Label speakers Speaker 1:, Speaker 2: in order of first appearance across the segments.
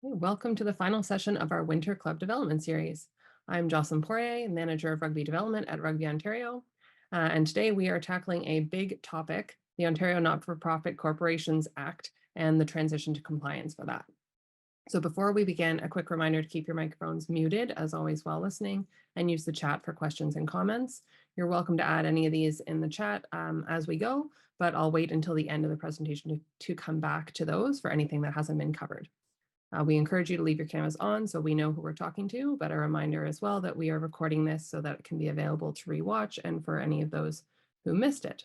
Speaker 1: Welcome to the final session of our Winter Club Development Series. I'm Jocelyn Poirier, Manager of Rugby Development at Rugby Ontario, and today we are tackling a big topic, the Ontario Not-for-Profit Corporations Act and the transition to compliance for that. So before we begin, a quick reminder to keep your microphones muted, as always, while listening, and use the chat for questions and comments. You're welcome to add any of these in the chat as we go, but I'll wait until the end of the presentation to come back to those for anything that hasn't been covered. We encourage you to leave your cameras on so we know who we're talking to, but a reminder as well that we are recording this so that it can be available to rewatch and for any of those who missed it.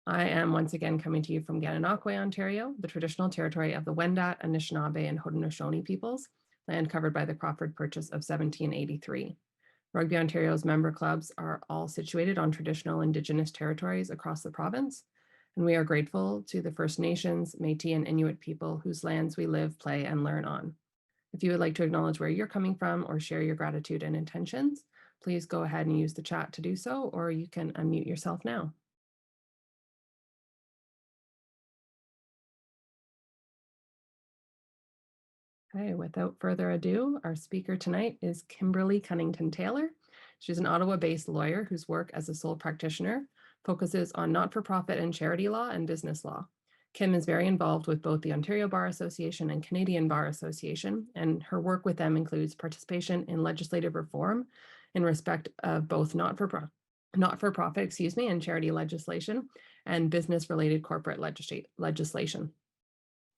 Speaker 1: I am once again coming to you from Gananoque, Ontario, the traditional territory of the Wendat, Anishinaabe, and Haudenosaunee peoples, land covered by the Crawford Purchase of 1783. Rugby Ontario's member clubs are all situated on traditional Indigenous territories across the province, and we are grateful to the First Nations, Métis, and Inuit people whose lands we live, play, and learn on. If you would like to acknowledge where you're coming from or share your gratitude and intentions, please go ahead and use the chat to do so, or you can unmute yourself now. Okay, without further ado, our speaker tonight is Kimberly Cunnington-Taylor. She's an Ottawa-based lawyer whose work as a sole practitioner focuses on not-for-profit and charity law and business law. Kim is very involved with both the Ontario Bar Association and Canadian Bar Association, and her work with them includes participation in legislative reform in respect of both not-for-profit, and charity legislation and business-related corporate legislation.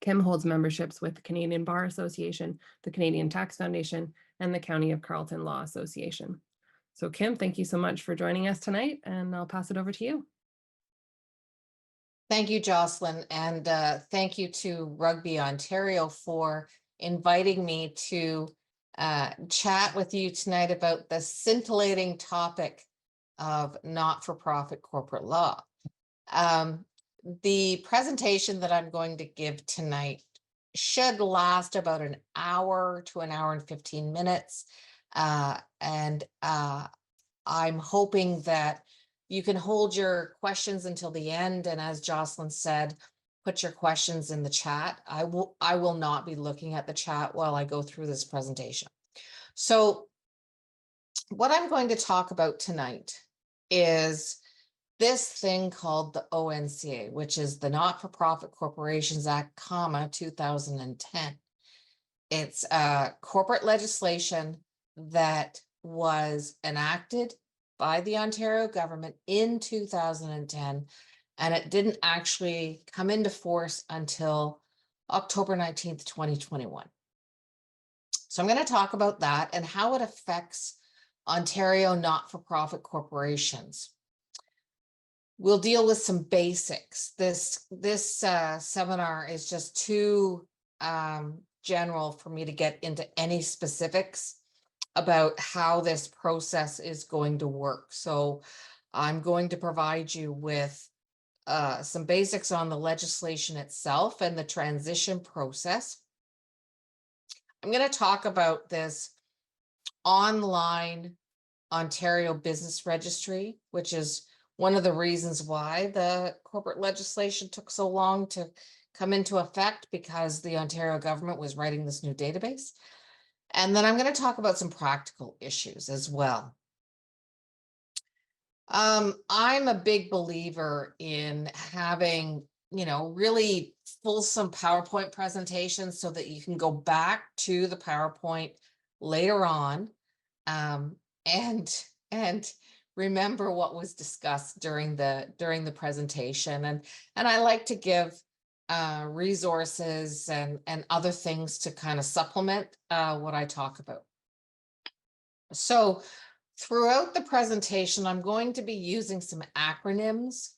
Speaker 1: Kim holds memberships with the Canadian Bar Association, the Canadian Tax Foundation, and the County of Carleton Law Association. So Kim, thank you so much for joining us tonight, and I'll pass it over to you.
Speaker 2: Thank you, Jocelyn, and thank you to Rugby Ontario for inviting me to chat with you tonight about the scintillating topic of not-for-profit corporate law. The presentation that I'm going to give tonight should last about an hour to an hour and 15 minutes. I'm hoping that you can hold your questions until the end. And as Jocelyn said, put your questions in the chat. I will not be looking at the chat while I go through this presentation. So what I'm going to talk about tonight is this thing called the ONCA, which is the Not-for-Profit Corporations Act, 2010. It's corporate legislation that was enacted by the Ontario government in 2010, and it didn't actually come into force until October 19th, 2021. So I'm going to talk about that and how it affects Ontario not-for-profit corporations. We'll deal with some basics. This seminar is just too general for me to get into any specifics about how this process is going to work. So I'm going to provide you with some basics on the legislation itself and the transition process. I'm going to talk about this online Ontario Business Registry, which is one of the reasons why the corporate legislation took so long to come into effect, because the Ontario government was writing this new database. And then I'm going to talk about some practical issues as well. I'm a big believer in having, really fulsome PowerPoint presentations so that you can go back to the PowerPoint later on and remember what was discussed during the presentation. And I like to give resources and other things to kind of supplement what I talk about. So throughout the presentation, I'm going to be using some acronyms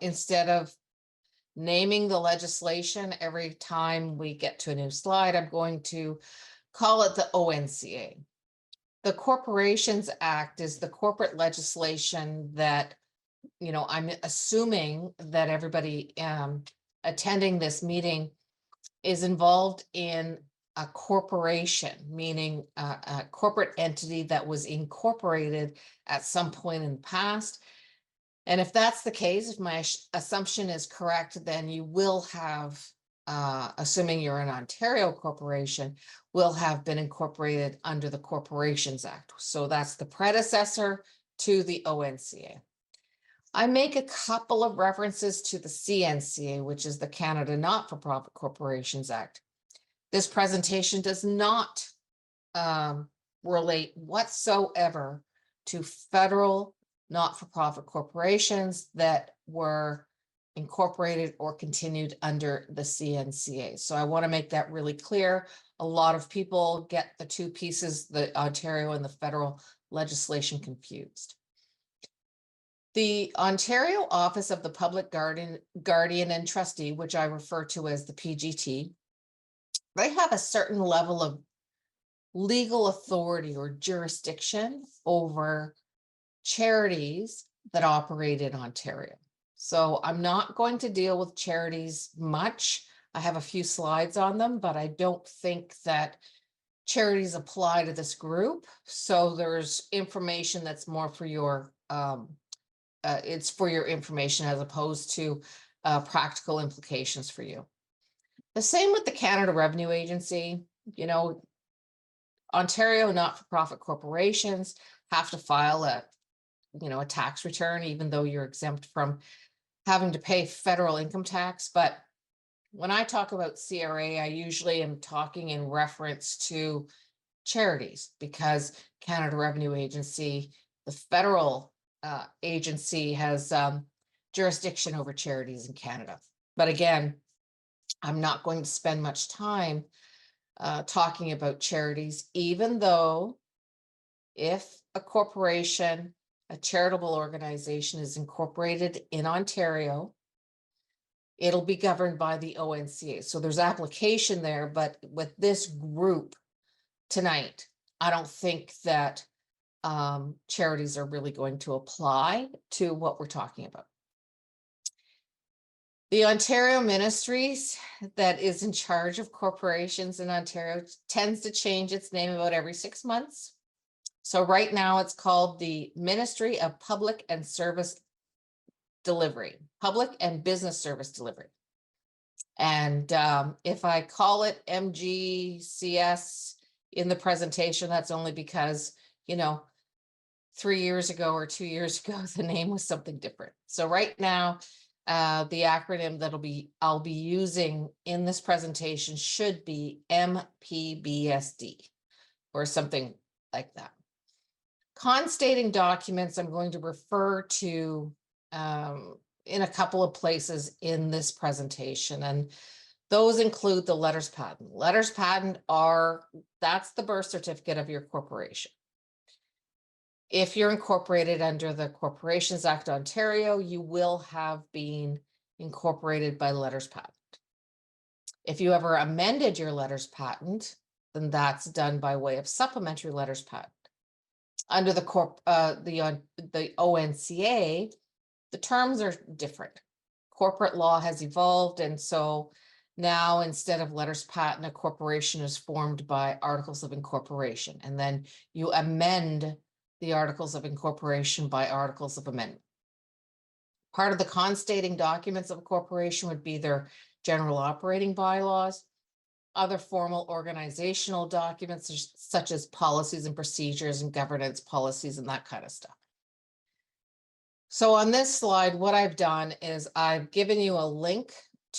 Speaker 2: instead of naming the legislation every time we get to a new slide. I'm going to call it the ONCA. The Corporations Act is the corporate legislation that, I'm assuming that everybody attending this meeting is involved in a corporation, meaning a corporate entity that was incorporated at some point in the past. And if that's the case, if my assumption is correct, then you will have assuming you're an Ontario corporation, will have been incorporated under the Corporations Act. So that's the predecessor to the ONCA. I make a couple of references to the CNCA, which is the Canada Not-for-Profit Corporations Act. This presentation does not relate whatsoever to federal not-for-profit corporations that were incorporated or continued under the CNCA. So I want to make that really clear. A lot of people get the two pieces, the Ontario and the federal legislation, confused. The Ontario Office of the Public Guardian and Trustee, which I refer to as the PGT, they have a certain level of legal authority or jurisdiction over charities that operate in Ontario. So I'm not going to deal with charities much. I have a few slides on them, but I don't think that charities apply to this group. So there's information that's more for your, it's for your information as opposed to practical implications for you. The same with the Canada Revenue Agency. You know, Ontario not-for-profit corporations have to file a tax return, even though you're exempt from having to pay federal income tax. But when I talk about CRA, I usually am talking in reference to charities, because Canada Revenue Agency, the federal agency, has jurisdiction over charities in Canada. But again, I'm not going to spend much time talking about charities, even though if a corporation, a charitable organization, is incorporated in Ontario, it'll be governed by the ONCA. So there's application there, but with this group tonight, I don't think that charities are really going to apply to what we're talking about. The Ontario Ministries, that is in charge of corporations in Ontario, tends to change its name about every 6 months. So right now it's called the Ministry of Public and Service Delivery, Public and Business Service Delivery. And if I call it MGCS in the presentation, that's only because, 3 years ago or 2 years ago, the name was something different. So right now, the acronym I'll be using in this presentation should be MPBSD or something like that. Constating documents I'm going to refer to in a couple of places in this presentation, and those include the letters patent. Letters patent that's the birth certificate of your corporation. If you're incorporated under the Corporations Act Ontario, you will have been incorporated by letters patent. If you ever amended your letters patent, then that's done by way of supplementary letters patent. Under the ONCA, the terms are different. Corporate law has evolved, and so now instead of letters patent, a corporation is formed by articles of incorporation, and then you amend the articles of incorporation by articles of amendment. Part of the constating documents of a corporation would be their general operating bylaws, other formal organizational documents such as policies and procedures and governance policies and that kind of stuff. So on this slide, what I've done is I've given you a link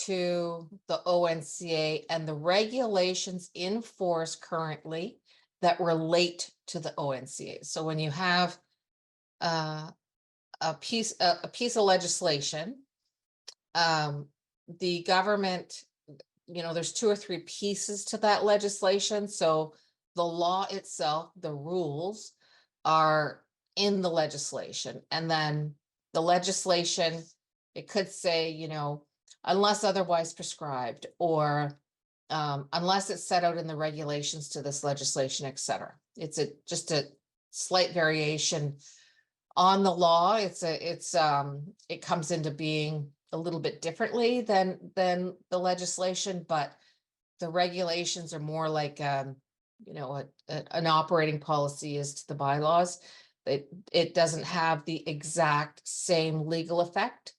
Speaker 2: to the ONCA and the regulations in force currently that relate to the ONCA. So when you have a piece of legislation, the government, there's 2 or 3 pieces to that legislation. So the law itself, the rules, are in the legislation, and then the legislation, it could say, unless otherwise prescribed, or unless it's set out in the regulations to this legislation, etc. It's just a slight variation on the law. It comes into being a little bit differently than the legislation, but the regulations are more like an operating policy is to the bylaws. It doesn't have the exact same legal effect,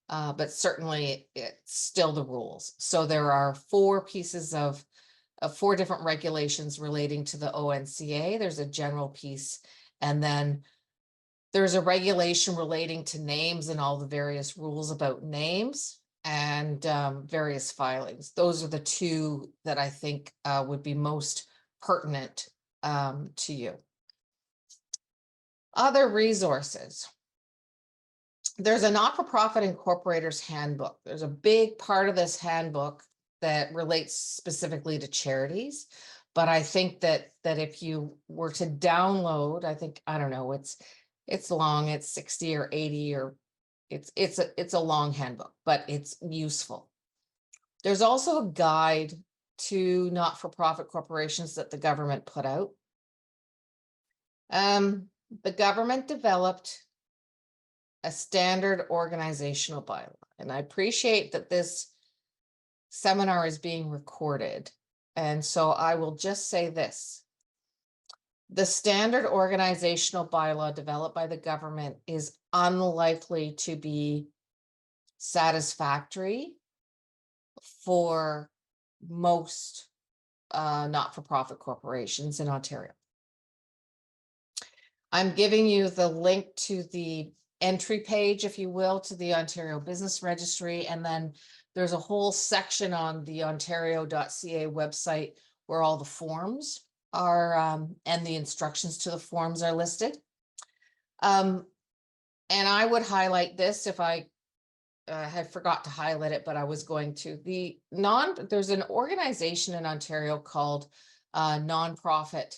Speaker 2: but certainly it's still the rules. So there are four pieces of four different regulations relating to the ONCA. There's a general piece, and then there's a regulation relating to names and all the various rules about names and various filings. Those are the two that I think would be most pertinent to you. Other resources. There's a not-for-profit incorporator's handbook. There's a big part of this handbook that relates specifically to charities. But I think that if you were to download, I don't know, it's long, it's 60 or 80, or it's a long handbook, but it's useful. There's also a guide to not-for-profit corporations that the government put out. The government developed a standard organizational bylaw, and I appreciate that this seminar is being recorded, and so I will just say this. The standard organizational bylaw developed by the government is unlikely to be satisfactory for most not-for-profit corporations in Ontario. I'm giving you the link to the entry page, if you will, to the Ontario Business Registry, and then there's a whole section on the ontario.ca website where all the forms are and the instructions to the forms are listed. And I would highlight this if I had forgot to highlight it, but I was going to. There's an organization in Ontario called Nonprofit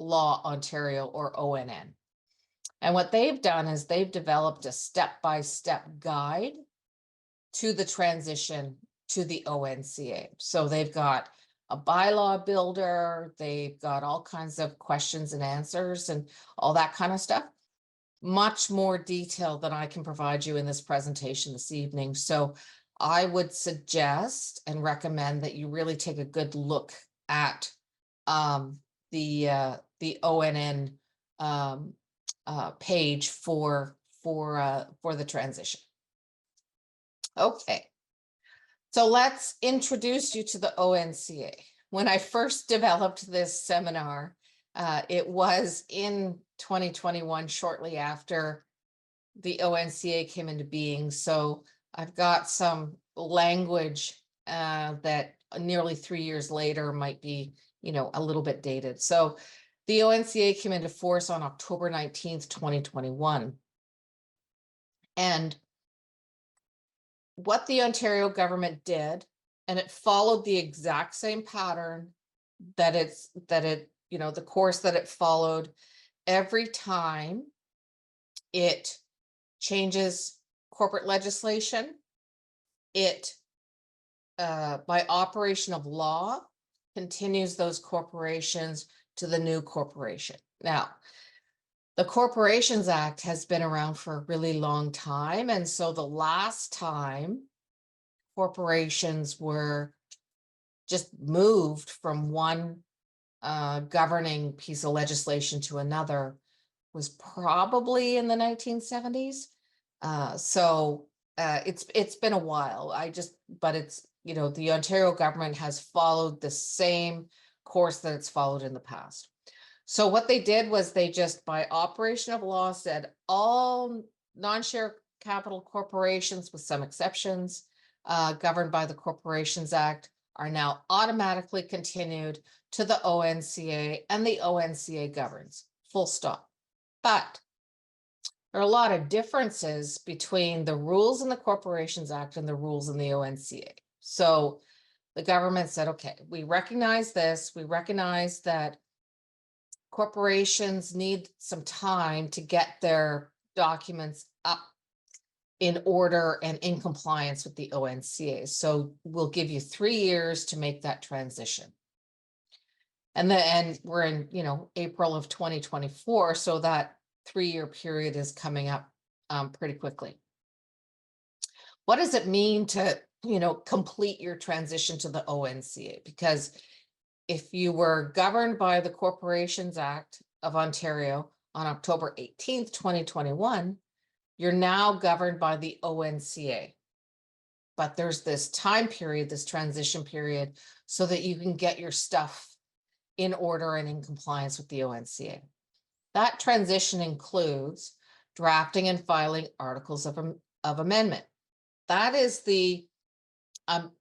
Speaker 2: Law Ontario, or ONN. And what they've done is they've developed a step-by-step guide to the transition to the ONCA. So they've got a bylaw builder, they've got all kinds of questions and answers and all that kind of stuff. Much more detail than I can provide you in this presentation this evening. So I would suggest and recommend that you really take a good look at the ONN page for the transition. Okay, so let's introduce you to the ONCA. When I first developed this seminar, it was in 2021, shortly after the ONCA came into being. So I've got some language that nearly 3 years later might be, a little bit dated. So the ONCA came into force on October 19th, 2021. And what the Ontario government did, and it followed the exact same pattern the course that it followed every time it changes corporate legislation. It, by operation of law, continues those corporations to the new corporation. Now, the Corporations Act has been around for a really long time. And so the last time corporations were just moved from one governing piece of legislation to another was probably in the 1970s. It's been a while. But it's, the Ontario government has followed the same course that it's followed in the past. So what they did was they just, by operation of law, said all non-share capital corporations, with some exceptions, governed by the Corporations Act, are now automatically continued to the ONCA, and the ONCA governs, full stop. But there are a lot of differences between the rules in the Corporations Act and the rules in the ONCA. So the government said, okay, we recognize this. We recognize that corporations need some time to get their documents up in order and in compliance with the ONCA. So we'll give you 3 years to make that transition. And we're in, April of 2024. So that 3-year period is coming up pretty quickly. What does it mean to, complete your transition to the ONCA? Because if you were governed by the Corporations Act of Ontario on October 18th, 2021, you're now governed by the ONCA. But there's this time period, this transition period, so that you can get your stuff in order and in compliance with the ONCA. That transition includes drafting and filing articles of amendment. That is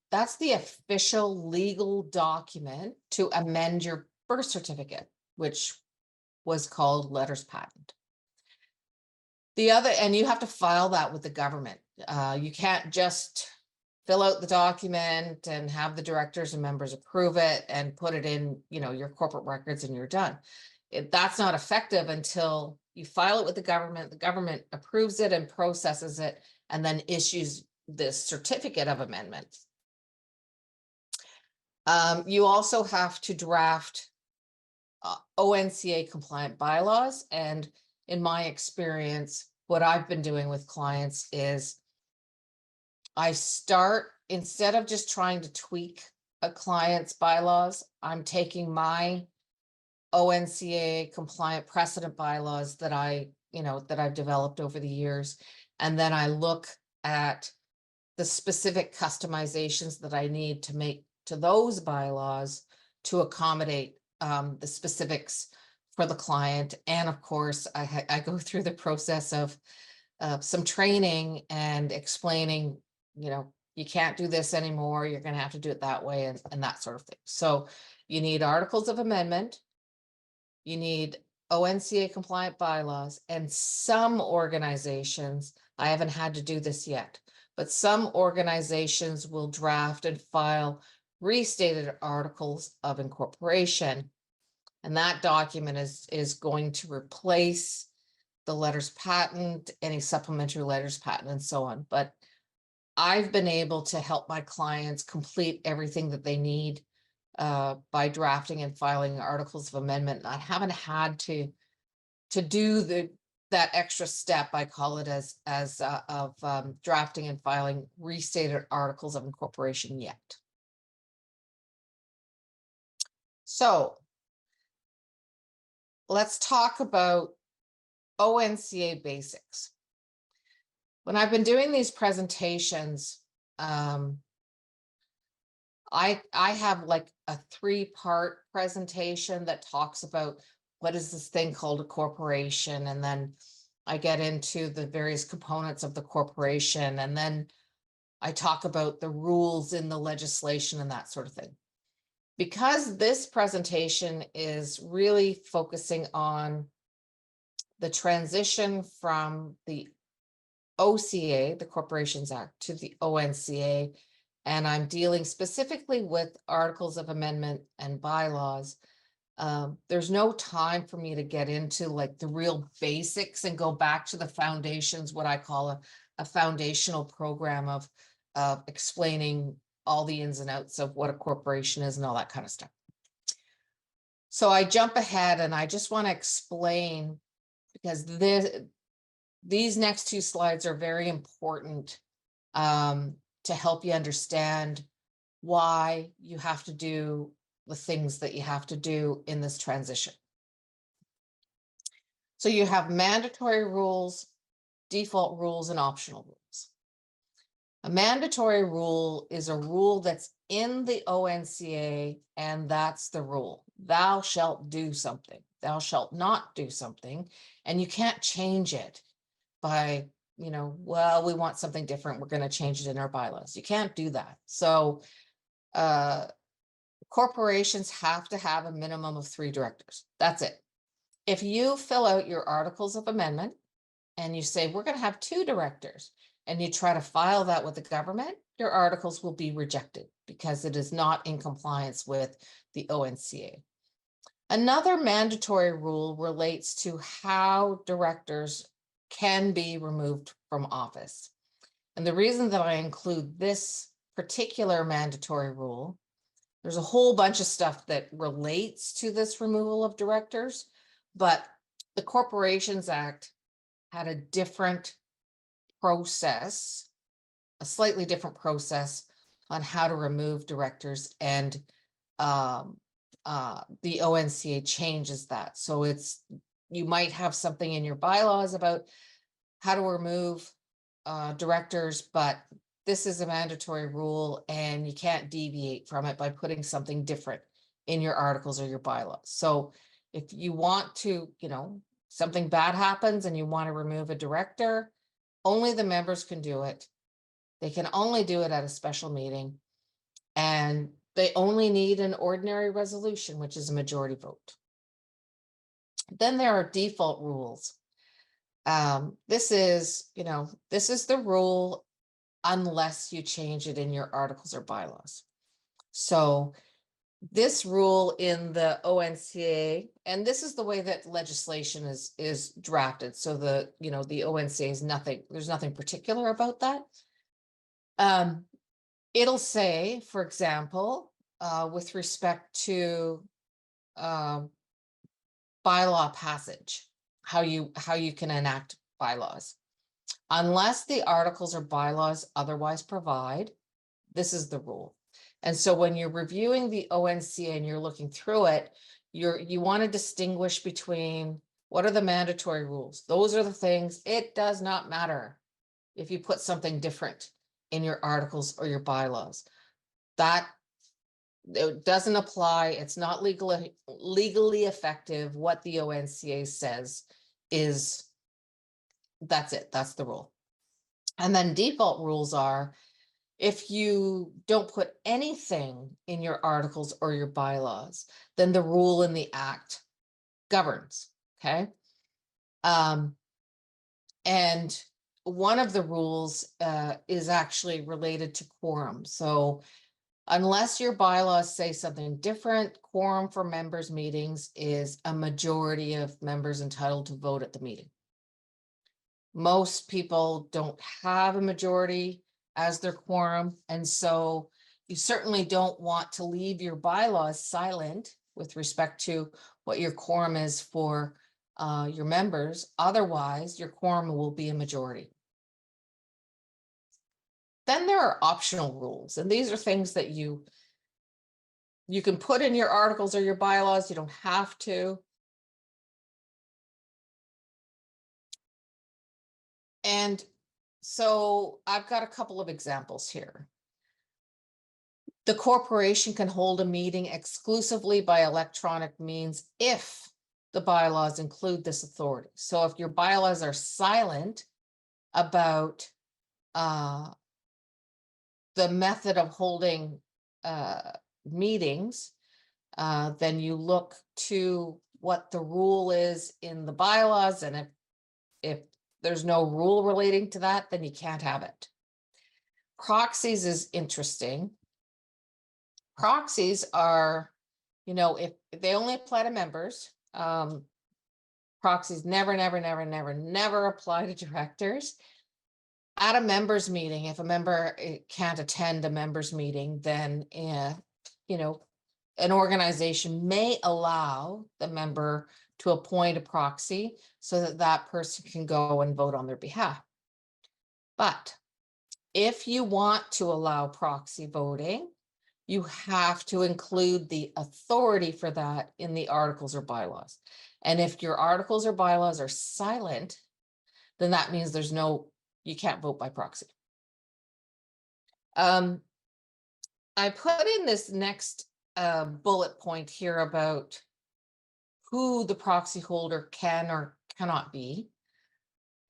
Speaker 2: that's the official legal document to amend your birth certificate, which was called letters patent. And you have to file that with the government. You can't just fill out the document and have the directors and members approve it and put it in, your corporate records and you're done. That's not effective until you file it with the government approves it and processes it, and then issues this certificate of amendment. You also have to draft ONCA compliant bylaws. And in my experience, what I've been doing with clients is I start, instead of just trying to tweak a client's bylaws, I'm taking my ONCA compliant precedent bylaws that that I've developed over the years. And then I look at the specific customizations that I need to make to those bylaws to accommodate the specifics for the client. And of course, I go through the process of some training and explaining, you can't do this anymore. You're going to have to do it that way and that sort of thing. So you need articles of amendment. You need ONCA compliant bylaws, and some organizations, I haven't had to do this yet, but some organizations will draft and file restated articles of incorporation. And that document is going to replace the letters patent, any supplementary letters patent, and so on. But I've been able to help my clients complete everything that they need by drafting and filing articles of amendment. I haven't had to do that extra step, I call it, of drafting and filing restated articles of incorporation yet. So let's talk about ONCA basics. When I've been doing these presentations, I have like a 3-part presentation that talks about what is this thing called a corporation, and then I get into the various components of the corporation, and then I talk about the rules in the legislation and that sort of thing. Because this presentation is really focusing on the transition from the OCA, the Corporations Act, to the ONCA, and I'm dealing specifically with articles of amendment and bylaws, there's no time for me to get into like the real basics and go back to the foundations, what I call a foundational program of explaining all the ins and outs of what a corporation is and all that kind of stuff. So I jump ahead and I just want to explain, because these next 2 slides are very important to help you understand why you have to do the things that you have to do in this transition. So you have mandatory rules, default rules, and optional rules. A mandatory rule is a rule that's in the ONCA, and that's the rule. Thou shalt do something. Thou shalt not do something, and you can't change it by, well, we want something different, we're going to change it in our bylaws. You can't do that. So corporations have to have a minimum of 3 directors. That's it. If you fill out your articles of amendment and you say, we're going to have 2 directors, and you try to file that with the government, your articles will be rejected because it is not in compliance with the ONCA. Another mandatory rule relates to how directors can be removed from office. And the reason that I include this particular mandatory rule, there's a whole bunch of stuff that relates to this removal of directors, but the Corporations Act had a different process, a slightly different process on how to remove directors, and the ONCA changes that. So you might have something in your bylaws about how to remove directors, but this is a mandatory rule and you can't deviate from it by putting something different in your articles or your bylaws. So if you want to, something bad happens and you want to remove a director, only the members can do it. They can only do it at a special meeting, and they only need an ordinary resolution, which is a majority vote. Then there are default rules. This is the rule unless you change it in your articles or bylaws. So this rule in the ONCA, and this is the way that legislation is drafted. So the ONCA is nothing, there's nothing particular about that. It'll say, for example, with respect to bylaw passage, how you can enact bylaws. Unless the articles or bylaws otherwise provide, this is the rule. And so when you're reviewing the ONCA and you're looking through it, you want to distinguish between what are the mandatory rules. Those are the things. It does not matter if you put something different in your articles or your bylaws. That it doesn't apply. It's not legally effective. What the ONCA says is that's it. That's the rule. And then default rules are, if you don't put anything in your articles or your bylaws, then the rule in the act governs. Okay. And one of the rules is actually related to quorum. So unless your bylaws say something different, quorum for members' meetings is a majority of members entitled to vote at the meeting. Most people don't have a majority as their quorum, and so you certainly don't want to leave your bylaws silent with respect to what your quorum is for your members. Otherwise, your quorum will be a majority. Then there are optional rules, and these are things that you can put in your articles or your bylaws. You don't have to. And so I've got a couple of examples here. The corporation can hold a meeting exclusively by electronic means if the bylaws include this authority. So if your bylaws are silent about the method of holding meetings, then you look to what the rule is in the bylaws, and if there's no rule relating to that, then you can't have it. Proxies is interesting. Proxies are, if they only apply to members, proxies never apply to directors. At a members meeting, if a member can't attend a members meeting, then an organization may allow the member to appoint a proxy so that that person can go and vote on their behalf. But if you want to allow proxy voting, you have to include the authority for that in the articles or bylaws. And if your articles or bylaws are silent, then that means you can't vote by proxy. I put in this next bullet point here about who the proxy holder can or cannot be.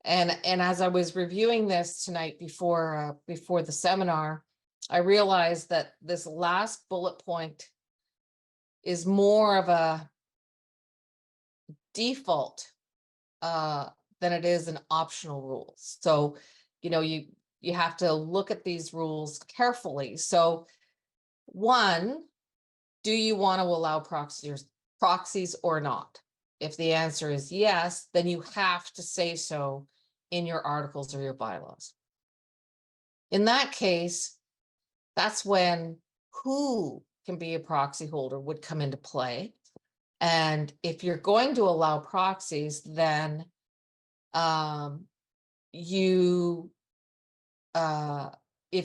Speaker 2: And as I was reviewing this tonight before the seminar, I realized that this last bullet point is more of a default than it is an optional rule. So, you have to look at these rules carefully. So, one, do you want to allow proxies or not? If the answer is yes, then you have to say so in your articles or your bylaws. In that case, that's when who can be a proxy holder would come into play. And if you're going to allow proxies, then if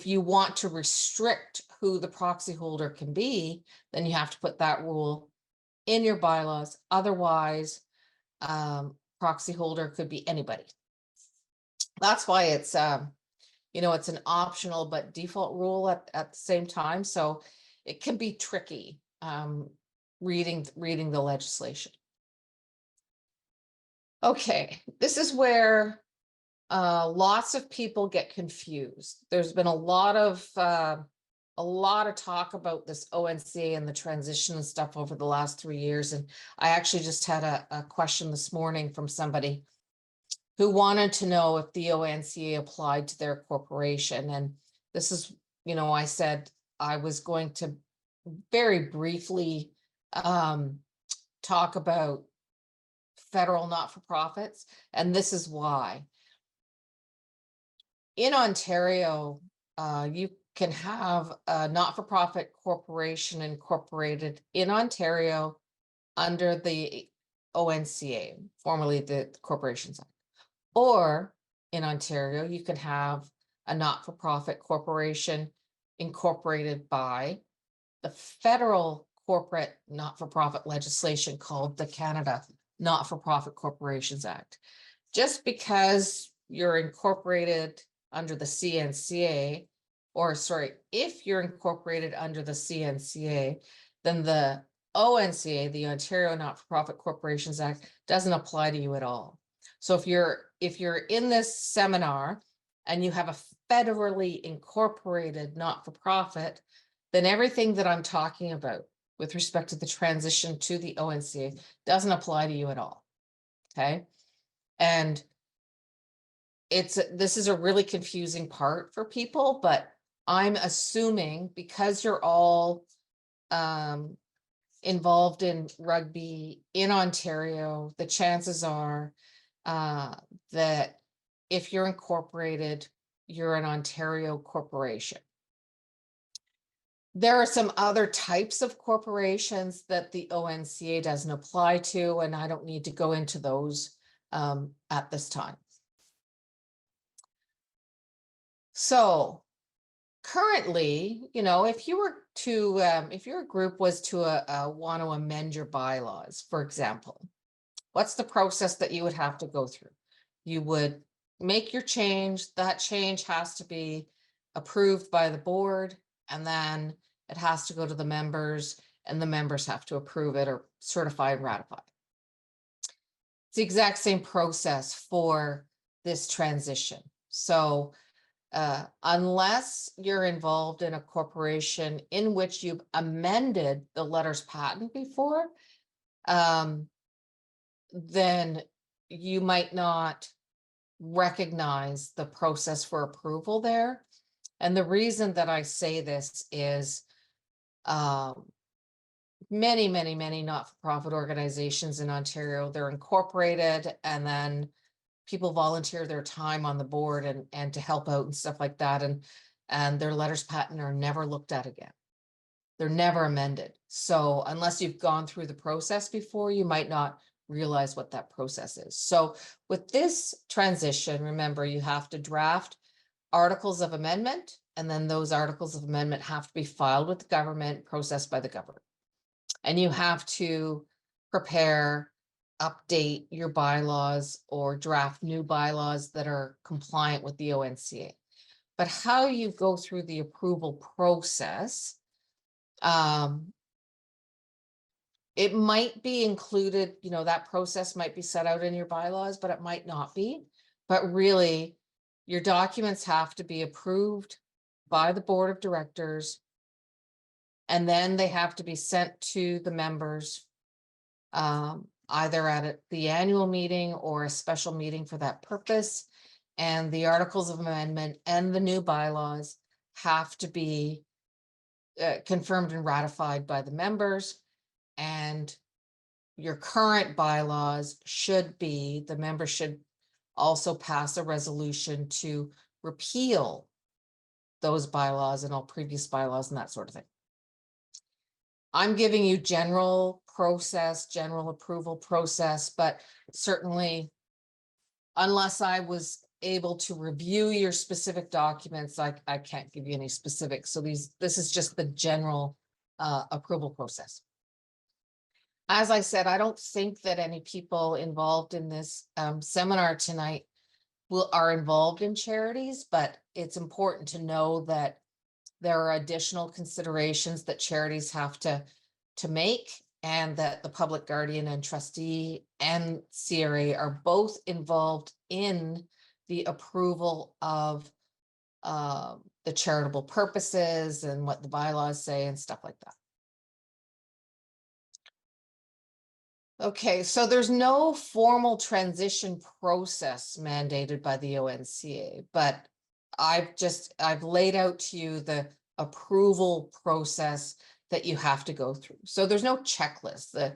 Speaker 2: you want to restrict who the proxy holder can be, then you have to put that rule in your bylaws. Otherwise, proxy holder could be anybody. That's why it's, it's an optional but default rule at the same time. So it can be tricky, reading the legislation. Okay, this is where lots of people get confused. There's been a lot of talk about this ONCA and the transition and stuff over the last 3 years. And I actually just had a question this morning from somebody who wanted to know if the ONCA applied to their corporation. And this is, I said I was going to very briefly talk about federal not-for-profits, and this is why. In Ontario, you can have a not-for-profit corporation incorporated in Ontario under the ONCA, formerly the Corporations Act. Or in Ontario, you can have a not-for-profit corporation incorporated by the federal corporate not-for-profit legislation called the Canada Not-for-Profit Corporations Act. Just because you're incorporated under the CNCA, or sorry, if you're incorporated under the CNCA, then the ONCA, the Ontario Not-for-Profit Corporations Act, doesn't apply to you at all. So if you're in this seminar and you have a federally incorporated not-for-profit, then everything that I'm talking about with respect to the transition to the ONCA doesn't apply to you at all. Okay. And this is a really confusing part for people, but I'm assuming because you're all involved in rugby in Ontario, the chances are that if you're incorporated, you're an Ontario corporation. There are some other types of corporations that the ONCA doesn't apply to, and I don't need to go into those at this time. So currently, if you were to, if your group was to want to amend your bylaws, for example, what's the process that you would have to go through? You would make your change. That change has to be approved by the board, and then it has to go to the members, and the members have to approve it or certify and ratify. It's the exact same process for this transition. So unless you're involved in a corporation in which you've amended the letters patent before, then you might not recognize the process for approval there. And the reason that I say this is many not-for-profit organizations in Ontario, they're incorporated, and then people volunteer their time on the board and to help out and stuff like that. And their letters patent are never looked at again. They're never amended. So unless you've gone through the process before, you might not realize what that process is. So with this transition, remember, you have to draft articles of amendment, and then those articles of amendment have to be filed with the government, processed by the government. And you have to prepare, update your bylaws or draft new bylaws that are compliant with the ONCA. But how you go through the approval process, it might be included, that process might be set out in your bylaws, but it might not be. But really, your documents have to be approved by the board of directors, and then they have to be sent to the members, either at the annual meeting or a special meeting for that purpose. And the articles of amendment and the new bylaws have to be confirmed and ratified by the members. And your current bylaws the members should also pass a resolution to repeal those bylaws and all previous bylaws and that sort of thing. I'm giving you general approval process, but certainly unless I was able to review your specific documents, I can't give you any specifics. So this is just the general approval process. As I said, I don't think that any people involved in this seminar tonight are involved in charities, but it's important to know that there are additional considerations that charities have to make, and that the public guardian and trustee and CRA are both involved in the approval of the charitable purposes and what the bylaws say and stuff like that. Okay, so there's no formal transition process mandated by the ONCA, but I've laid out to you the approval process that you have to go through. So there's no checklist. The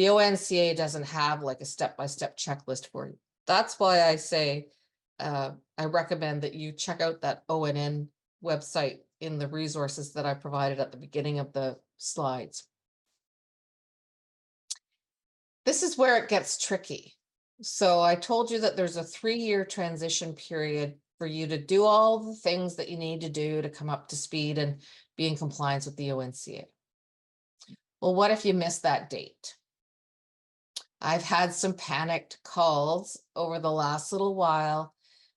Speaker 2: ONCA doesn't have like a step-by-step checklist for you. That's why I say I recommend that you check out that ONN website in the resources that I provided at the beginning of the slides. This is where it gets tricky. So I told you that there's a 3-year transition period for you to do all the things that you need to do to come up to speed and be in compliance with the ONCA. Well, what if you miss that date? I've had some panicked calls over the last little while.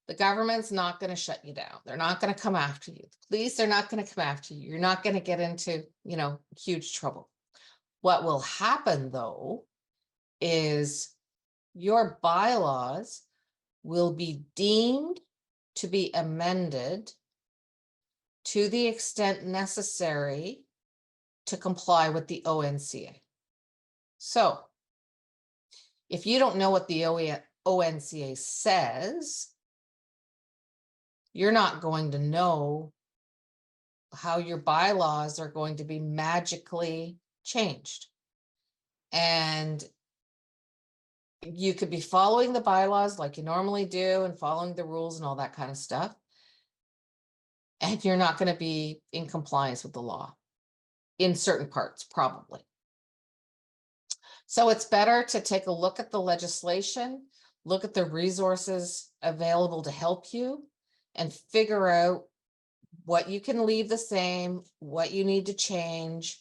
Speaker 2: The government's not going to shut you down. They're not going to come after you. The police are not going to come after you. You're not going to get into, huge trouble. What will happen though is your bylaws will be deemed to be amended to the extent necessary to comply with the ONCA. So if you don't know what the ONCA says, you're not going to know how your bylaws are going to be magically changed. And you could be following the bylaws like you normally do and following the rules and all that kind of stuff, and you're not going to be in compliance with the law in certain parts, probably. So it's better to take a look at the legislation, look at the resources available to help you, and figure out what you can leave the same, what you need to change,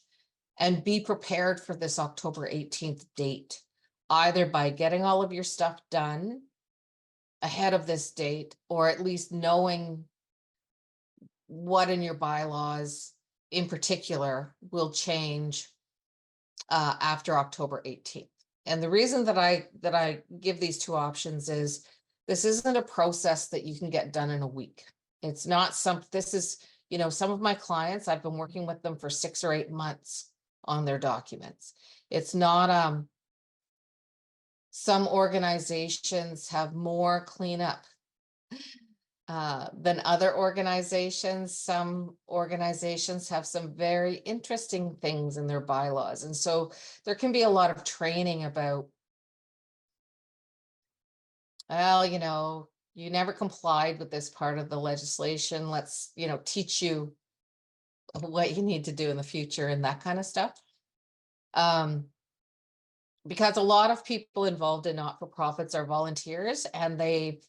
Speaker 2: and be prepared for this October 18th date, either by getting all of your stuff done ahead of this date, or at least knowing what in your bylaws in particular will change after October 18th. And the reason that I give these two options is this isn't a process that you can get done in a week. It's not this is, some of my clients, I've been working with them for 6 or 8 months on their documents. It's not, some organizations have more cleanup than other organizations. Some organizations have some very interesting things in their bylaws. And so there can be a lot of training about, well, you never complied with this part of the legislation. Let's, teach you what you need to do in the future and that kind of stuff. Because a lot of people involved in not-for-profits are volunteers, and they've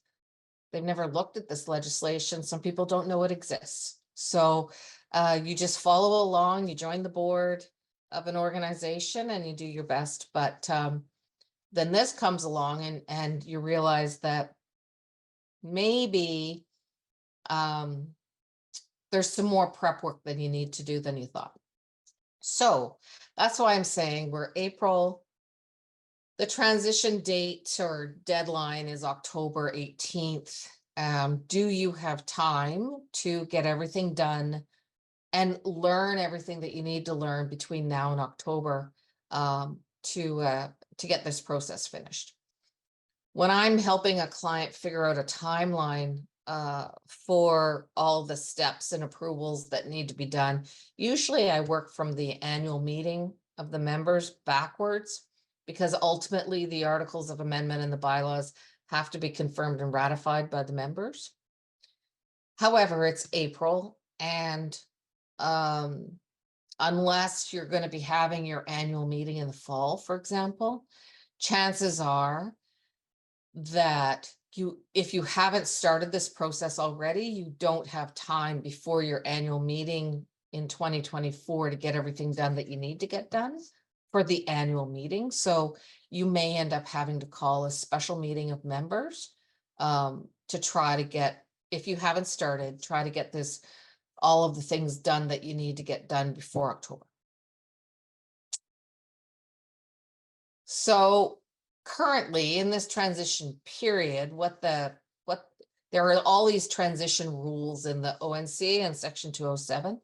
Speaker 2: never looked at this legislation. Some people don't know it exists. So you just follow along, you join the board of an organization and you do your best. But then this comes along and you realize that maybe there's some more prep work that you need to do than you thought. So that's why I'm saying we're April. The transition date or deadline is October 18th. Do you have time to get everything done and learn everything that you need to learn between now and October to get this process finished? When I'm helping a client figure out a timeline for all the steps and approvals that need to be done, usually I work from the annual meeting of the members backwards, because ultimately the articles of amendment and the bylaws have to be confirmed and ratified by the members. However, it's April, and unless you're going to be having your annual meeting in the fall, for example, chances are that if you haven't started this process already, you don't have time before your annual meeting in 2024 to get everything done that you need to get done for the annual meeting. So you may end up having to call a special meeting of members to try to get, if you haven't started, try to get all of the things done that you need to get done before October. So currently in this transition period, there are all these transition rules in the ONCA and section 207.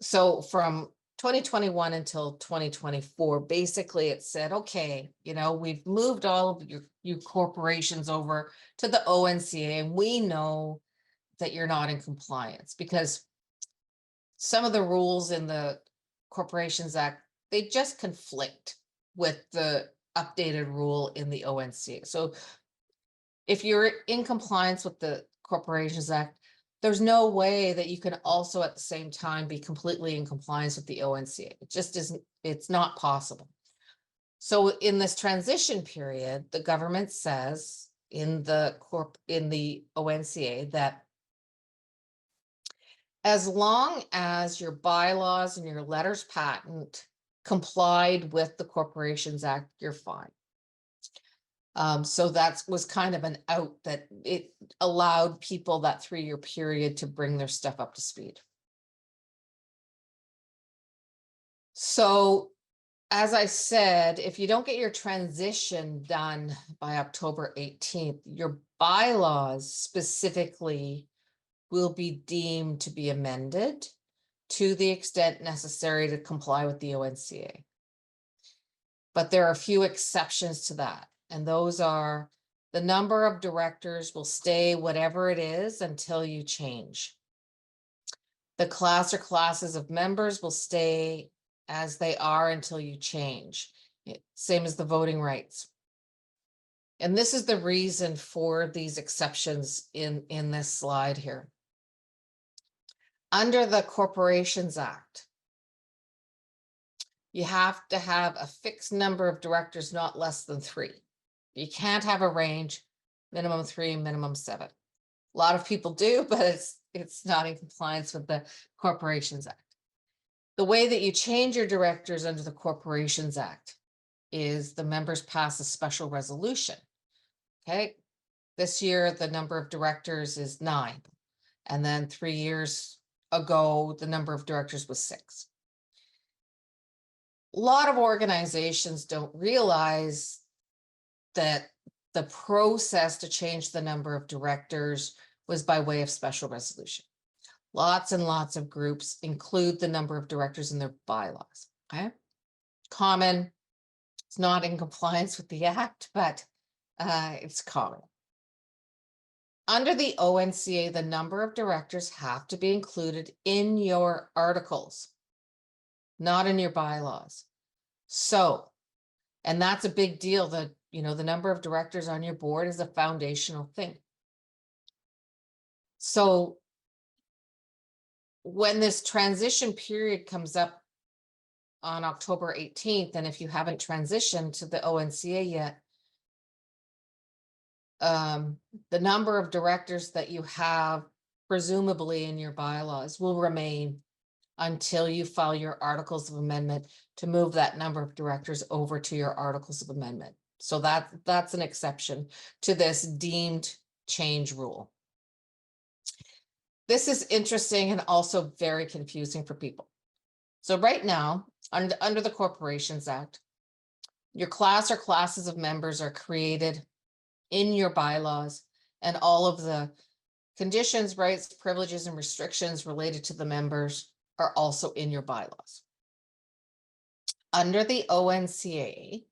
Speaker 2: So from 2021 until 2024, basically it said, okay, we've moved all of you corporations over to the ONCA, and we know that you're not in compliance because some of the rules in the Corporations Act, they just conflict with the updated rule in the ONCA. So if you're in compliance with the Corporations Act, there's no way that you can also at the same time be completely in compliance with the ONCA. It just isn't, it's not possible. So in this transition period, the government says in the ONCA that as long as your bylaws and your letters patent complied with the Corporations Act, you're fine. So that was kind of an out that it allowed people that 3-year period to bring their stuff up to speed. So as I said, if you don't get your transition done by October 18th, your bylaws specifically will be deemed to be amended to the extent necessary to comply with the ONCA. But there are a few exceptions to that. And those are the number of directors will stay whatever it is until you change. The class or classes of members will stay as they are until you change. Same as the voting rights. And this is the reason for these exceptions in this slide here. Under the Corporations Act, you have to have a fixed number of directors, not less than 3. You can't have a range, minimum 3, minimum 7. A lot of people do, but it's not in compliance with the Corporations Act. The way that you change your directors under the Corporations Act is the members pass a special resolution. Okay, this year the number of directors is 9, and then 3 years ago the number of directors was 6. A lot of organizations don't realize that the process to change the number of directors was by way of special resolution. Lots and lots of groups include the number of directors in their bylaws. Okay, common. It's not in compliance with the act, but it's common. Under the ONCA, the number of directors have to be included in your articles, not in your bylaws. So, and that's a big deal. That the number of directors on your board is a foundational thing. So when this transition period comes up on October 18th, and if you haven't transitioned to the ONCA yet, the number of directors that you have presumably in your bylaws will remain until you file your articles of amendment to move that number of directors over to your articles of amendment. So that's an exception to this deemed change rule. This is interesting and also very confusing for people. So right now, under the Corporations Act, your class or classes of members are created in your bylaws, and all of the conditions, rights, privileges, and restrictions related to the members are also in your bylaws. Under the ONCA,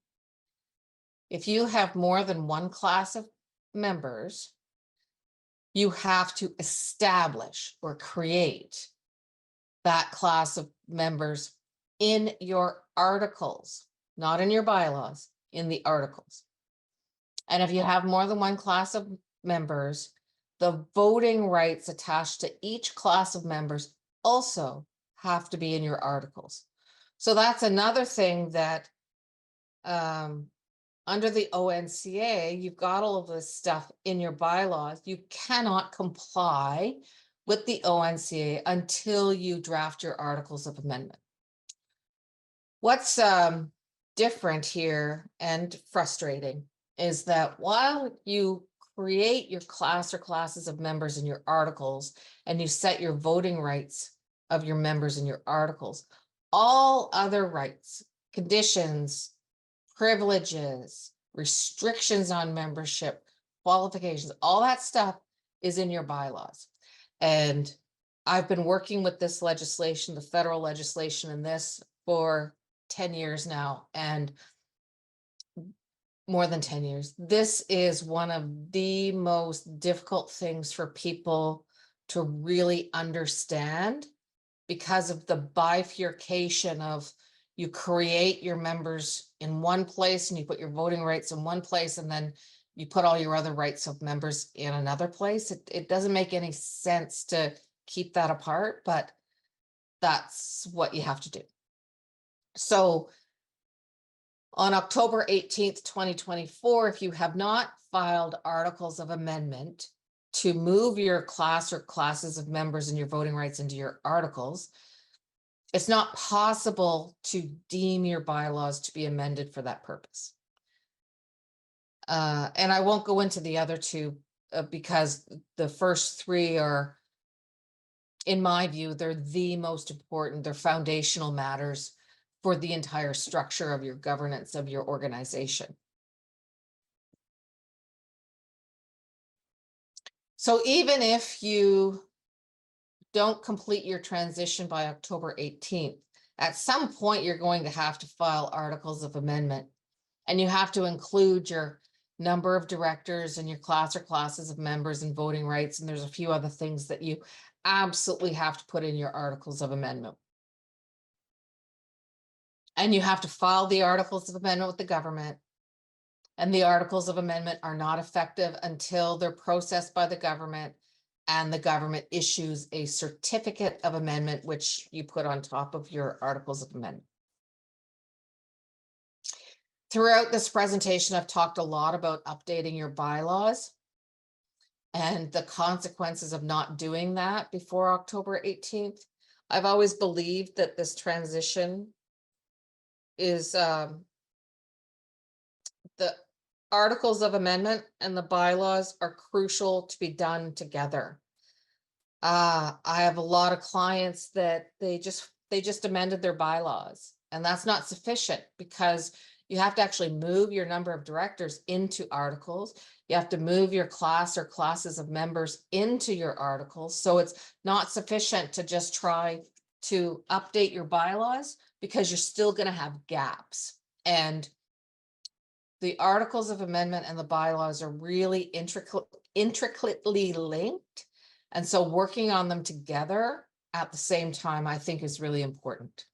Speaker 2: if you have more than one class of members, you have to establish or create that class of members in your articles, not in your bylaws, in the articles. And if you have more than one class of members, the voting rights attached to each class of members also have to be in your articles. So that's another thing that under the ONCA, you've got all of this stuff in your bylaws. You cannot comply with the ONCA until you draft your articles of amendment. What's different here and frustrating is that while you create your class or classes of members in your articles and you set your voting rights of your members in your articles, all other rights, conditions, privileges, restrictions on membership, qualifications, all that stuff is in your bylaws. And I've been working with this legislation, the federal legislation in this, for 10 years now, and more than 10 years. This is one of the most difficult things for people to really understand because of the bifurcation of you create your members in one place and you put your voting rights in one place and then you put all your other rights of members in another place. It doesn't make any sense to keep that apart, but that's what you have to do. So on October 18th, 2024, if you have not filed articles of amendment to move your class or classes of members and your voting rights into your articles, it's not possible to deem your bylaws to be amended for that purpose. And I won't go into the other two because the first three are, in my view, they're the most important. They're foundational matters for the entire structure of your governance of your organization. So even if you don't complete your transition by October 18th, at some point you're going to have to file articles of amendment, and you have to include your number of directors and your class or classes of members and voting rights. And there's a few other things that you absolutely have to put in your articles of amendment. And you have to file the articles of amendment with the government. And the articles of amendment are not effective until they're processed by the government and the government issues a certificate of amendment, which you put on top of your articles of amendment. Throughout this presentation, I've talked a lot about updating your bylaws and the consequences of not doing that before October 18th. I've always believed that this transition is the articles of amendment and the bylaws are crucial to be done together. I have a lot of clients that they just amended their bylaws, and that's not sufficient because you have to actually move your number of directors into articles. You have to move your class or classes of members into your articles. So it's not sufficient to just try to update your bylaws because you're still going to have gaps. And the articles of amendment and the bylaws are really intricately linked. And so working on them together at the same time, I think, is really important.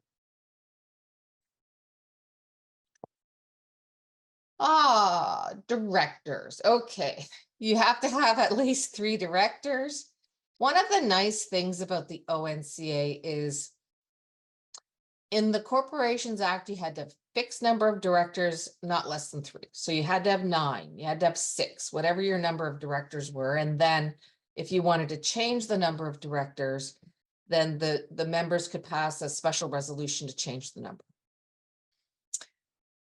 Speaker 2: Directors. Okay. You have to have at least 3 directors. One of the nice things about the ONCA is in the Corporations Act, you had to have fixed number of directors, not less than 3. So you had to have 9, you had to have 6, whatever your number of directors were. And then if you wanted to change the number of directors, then the members could pass a special resolution to change the number.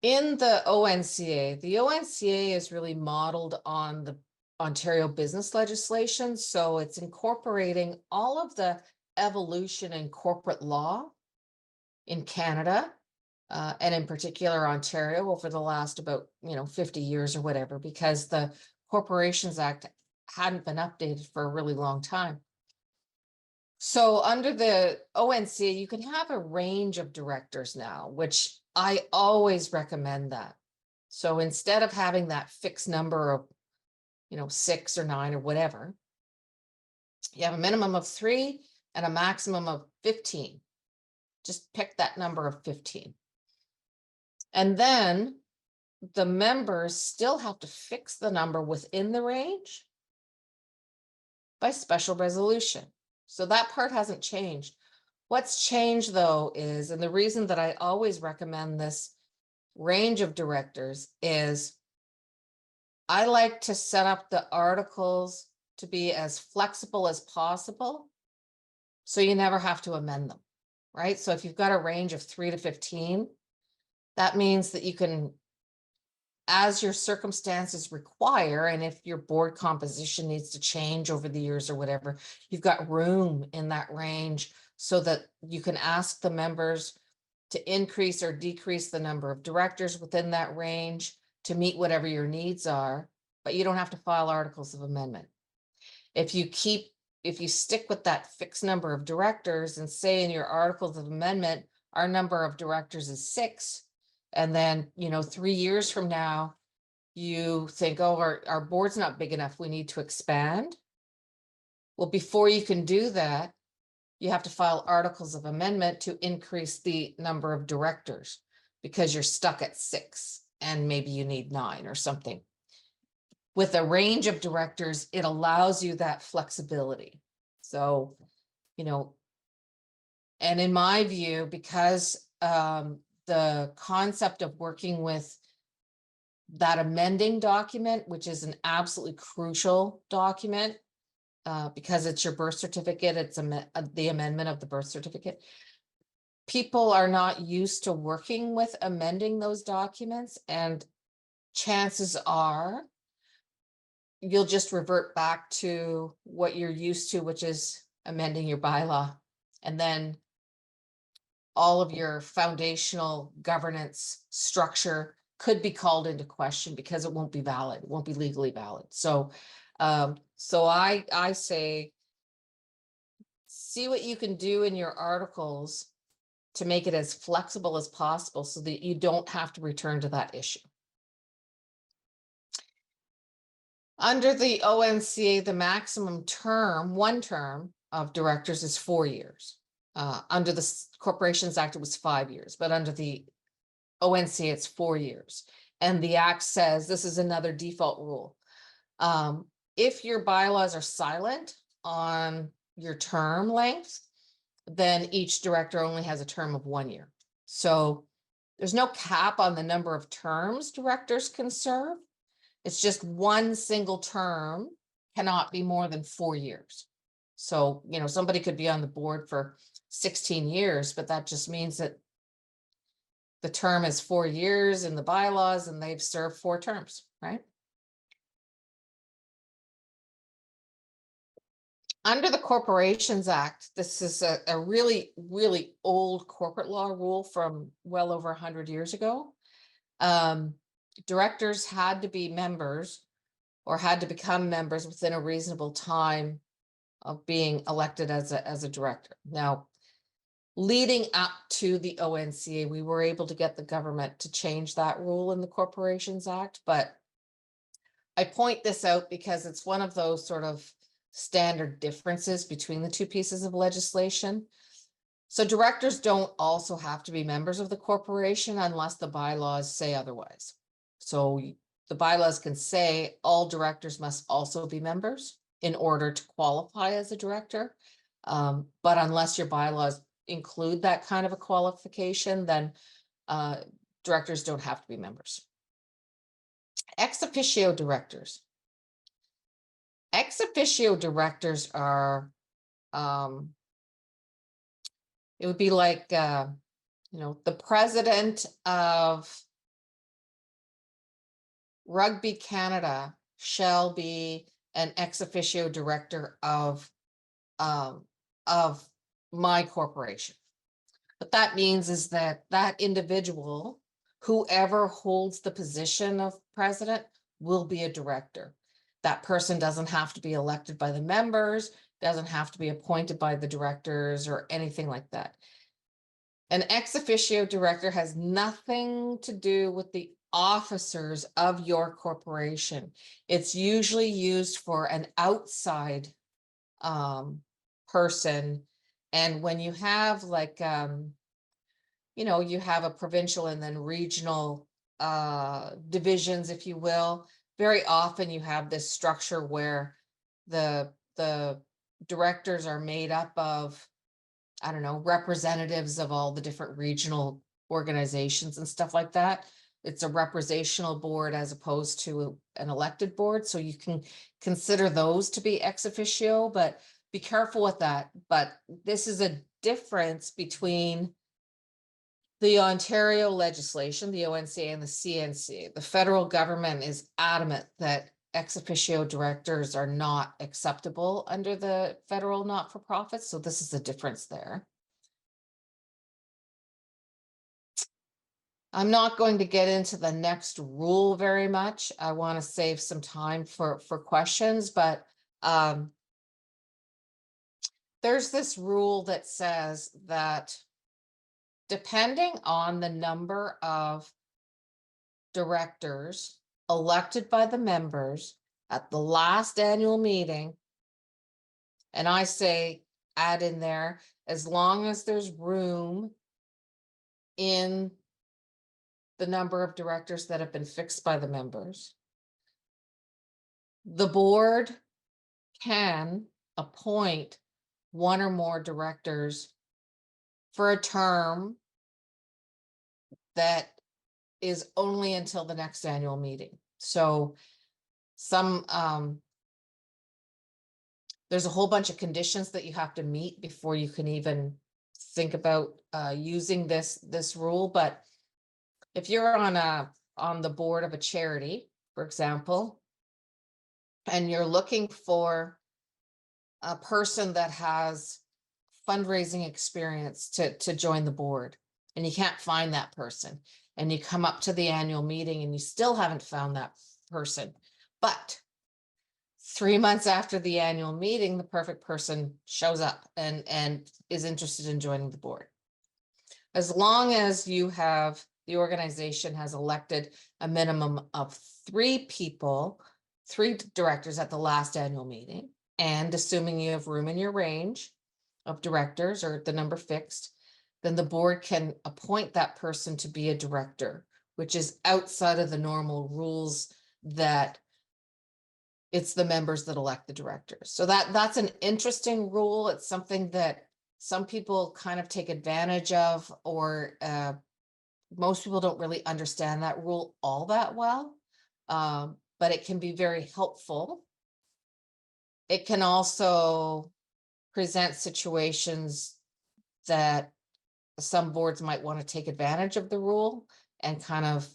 Speaker 2: In the ONCA is really modeled on the Ontario business legislation. So it's incorporating all of the evolution in corporate law in Canada, and in particular Ontario over the last about 50 years or whatever, because the Corporations Act hadn't been updated for a really long time. So under the ONCA, you can have a range of directors now, which I always recommend that. So instead of having that fixed number of 6 or 9 or whatever, you have a minimum of 3 and a maximum of 15. Just pick that number of 15. And then the members still have to fix the number within the range by special resolution. So that part hasn't changed. What's changed though is, and the reason that I always recommend this range of directors is I like to set up the articles to be as flexible as possible so you never have to amend them, right? So if you've got a range of 3 to 15, that means that you can as your circumstances require, and if your board composition needs to change over the years or whatever, you've got room in that range so that you can ask the members to increase or decrease the number of directors within that range to meet whatever your needs are, but you don't have to file articles of amendment. If you stick with that fixed number of directors and say in your articles of amendment, our number of directors is 6, and then, 3 years from now, you think, oh, our board's not big enough, we need to expand. Well, before you can do that, you have to file articles of amendment to increase the number of directors because you're stuck at 6 and maybe you need 9 or something. With a range of directors, it allows you that flexibility. So, and in my view, because the concept of working with that amending document, which is an absolutely crucial document, because it's your birth certificate, it's the amendment of the birth certificate. People are not used to working with amending those documents, and chances are you'll just revert back to what you're used to, which is amending your bylaw. And then all of your foundational governance structure could be called into question because it won't be valid, it won't be legally valid. So I say, see what you can do in your articles to make it as flexible as possible so that you don't have to return to that issue. Under the ONCA, the maximum term, one term of directors is 4 years. Under the Corporations Act, it was 5 years, but under the ONCA, it's 4 years. And the Act says, this is another default rule. If your bylaws are silent on your term length, then each director only has a term of 1 year. So there's no cap on the number of terms directors can serve. It's just one single term cannot be more than 4 years. So, somebody could be on the board for 16 years, but that just means that the term is 4 years in the bylaws and they've served 4 terms, right? Under the Corporations Act, this is a really, really old corporate law rule from well over 100 years ago. Directors had to be members or had to become members within a reasonable time of being elected as a director. Now, leading up to the ONCA, we were able to get the government to change that rule in the Corporations Act, but I point this out because it's one of those sort of standard differences between the two pieces of legislation. So directors don't also have to be members of the corporation unless the bylaws say otherwise. So the bylaws can say all directors must also be members in order to qualify as a director. But unless your bylaws include that kind of a qualification, then directors don't have to be members. Ex officio directors. Ex officio directors are, it would be like, the president of Rugby Canada shall be an ex officio director of my corporation. What that means is that that individual, whoever holds the position of president, will be a director. That person doesn't have to be elected by the members, doesn't have to be appointed by the directors or anything like that. An ex officio director has nothing to do with the officers of your corporation. It's usually used for an outside person. And when you have like, you have a provincial and then regional divisions, if you will, very often you have this structure where the directors are made up of, I don't know, representatives of all the different regional organizations and stuff like that. It's a representational board as opposed to an elected board. So you can consider those to be ex officio, but be careful with that. But this is a difference between The Ontario legislation, the ONCA and the CNC, the federal government is adamant that ex officio directors are not acceptable under the federal not-for-profit. So this is the difference there. I'm not going to get into the next rule very much. I want to save some time for questions, but there's this rule that says that depending on the number of directors elected by the members at the last annual meeting, and I say add in there, as long as there's room in the number of directors that have been fixed by the members, the board can appoint one or more directors for a term that is only until the next annual meeting. So there's a whole bunch of conditions that you have to meet before you can even think about using this rule. But if you're on the board of a charity, for example, and you're looking for a person that has fundraising experience to join the board, and you can't find that person, and you come up to the annual meeting and you still haven't found that person, but 3 months after the annual meeting, the perfect person shows up and is interested in joining the board. As long as the organization has elected a minimum of 3 people, 3 directors at the last annual meeting, and assuming you have room in your range of directors or the number fixed, then the board can appoint that person to be a director, which is outside of the normal rules that it's the members that elect the directors. So that's an interesting rule. It's something that some people kind of take advantage of, or most people don't really understand that rule all that well, but it can be very helpful. It can also present situations that some boards might want to take advantage of the rule and kind of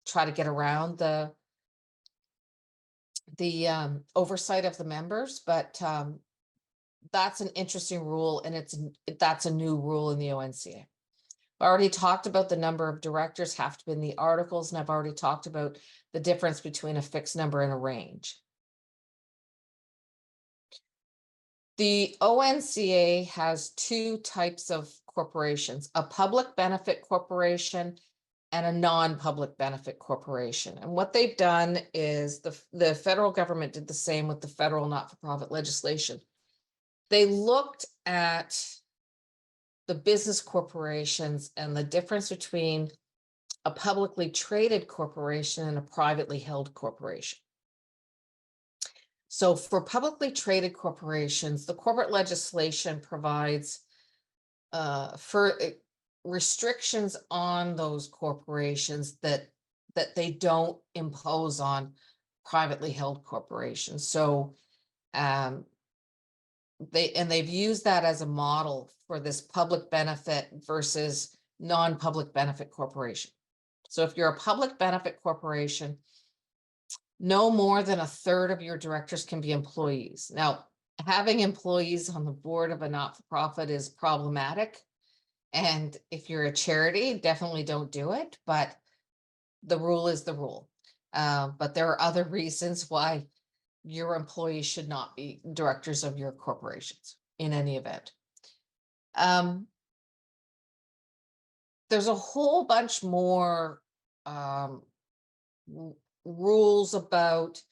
Speaker 2: try to get around the oversight of the members. But that's an interesting rule, and that's a new rule in the ONCA. I already talked about the number of directors have to be in the articles, and I've already talked about the difference between a fixed number and a range. The ONCA has 2 types of corporations: a public benefit corporation and a non-public benefit corporation. And what they've done is the federal government did the same with the federal not-for-profit legislation. They looked at the business corporations and the difference between a publicly traded corporation and a privately held corporation. So for publicly traded corporations, the corporate legislation provides for restrictions on those corporations that they don't impose on privately held corporations. So they've used that as a model for this public benefit versus non-public benefit corporation. So if you're a public benefit corporation, no more than 1/3 of your directors can be employees. Now, having employees on the board of a not-for-profit is problematic. And if you're a charity, definitely don't do it. But the rule is the rule. But there are other reasons why your employees should not be directors of your corporations in any event. There's a whole bunch more rules about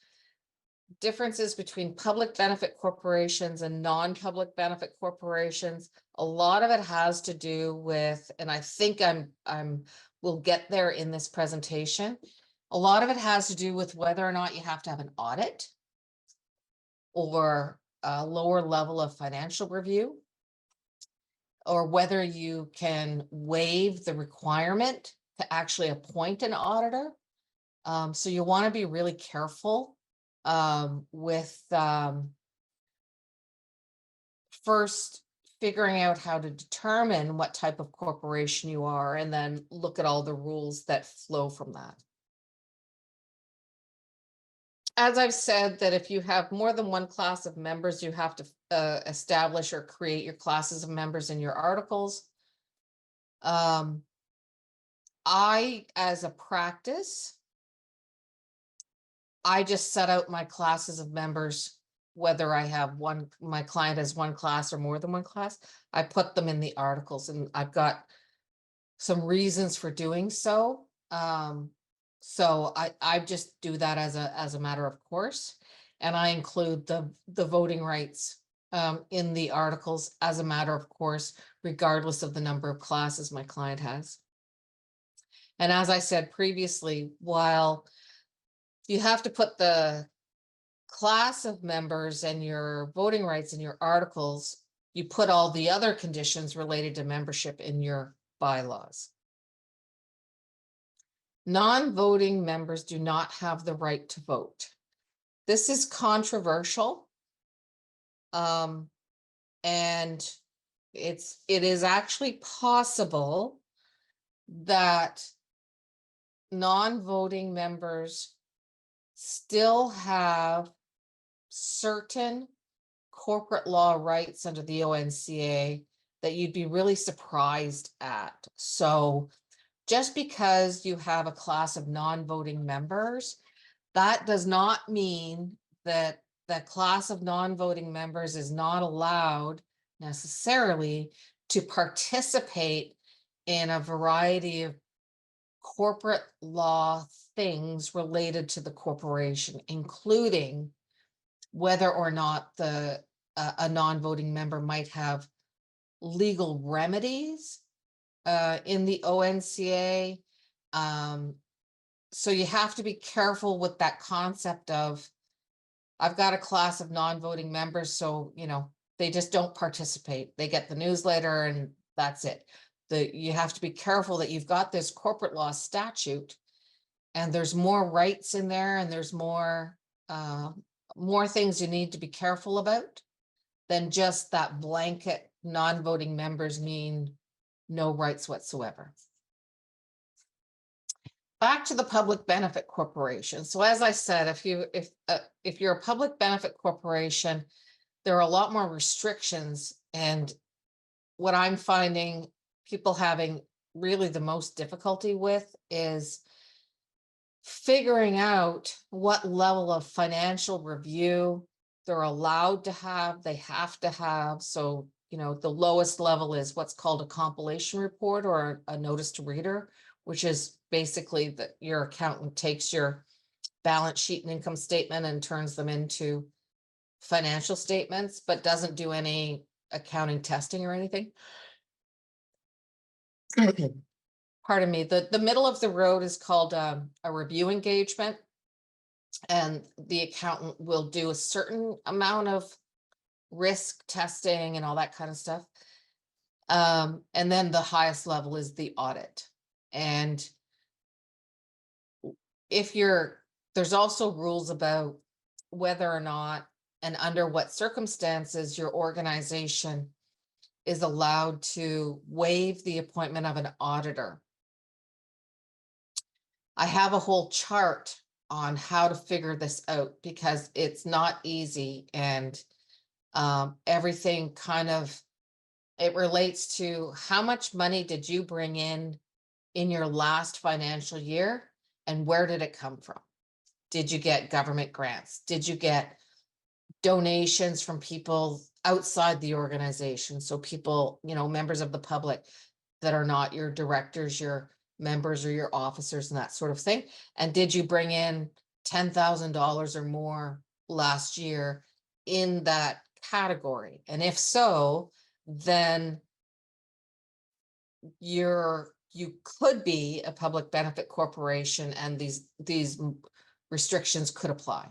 Speaker 2: differences between public benefit corporations and non-public benefit corporations. A lot of it has to do with, and I think we'll get there in this presentation. A lot of it has to do with whether or not you have to have an audit or a lower level of financial review, or whether you can waive the requirement to actually appoint an auditor. So you want to be really careful with first figuring out how to determine what type of corporation you are, and then look at all the rules that flow from that. As I've said, that if you have more than one class of members, you have to establish or create your classes of members in your articles. As a practice, I just set out my classes of members, whether I have my client has one class or more than one class. I put them in the articles, and I've got some reasons for doing so. So I just do that as a matter of course, and I include the voting rights in the articles as a matter of course, regardless of the number of classes my client has. And as I said previously, while you have to put the class of members and your voting rights in your articles, you put all the other conditions related to membership in your bylaws. Non-voting members do not have the right to vote. This is controversial. And it is actually possible that non-voting members still have certain corporate law rights under the ONCA that you'd be really surprised at. So just because you have a class of non-voting members, that does not mean that the class of non-voting members is not allowed necessarily to participate in a variety of corporate law things related to the corporation, including whether or not a non-voting member might have legal remedies in the ONCA. So you have to be careful with that concept of, I've got a class of non-voting members, so they just don't participate. They get the newsletter and that's it. You have to be careful that you've got this corporate law statute, and there's more rights in there, and there's more things you need to be careful about than just that blanket non-voting members mean no rights whatsoever. Back to the public benefit corporation. So as I said, if you're a public benefit corporation, there are a lot more restrictions, and what I'm finding people having really the most difficulty with is figuring out what level of financial review they're allowed to have, they have to have. So, the lowest level is what's called a compilation report or a notice to reader, which is basically that your accountant takes your balance sheet and income statement and turns them into financial statements, but doesn't do any accounting testing or anything. Pardon me. The middle of the road is called a review engagement, and the accountant will do a certain amount of risk testing and all that kind of stuff. And then the highest level is the audit. And there's also rules about whether or not and under what circumstances your organization is allowed to waive the appointment of an auditor. I have a whole chart on how to figure this out because it's not easy, and everything it relates to how much money did you bring in your last financial year, and where did it come from? Did you get government grants? Did you get donations from people outside the organization? So people, members of the public that are not your directors, your members, or your officers, and that sort of thing. And did you bring in $10,000 or more last year in that category? And if so, then you could be a public benefit corporation, and these restrictions could apply.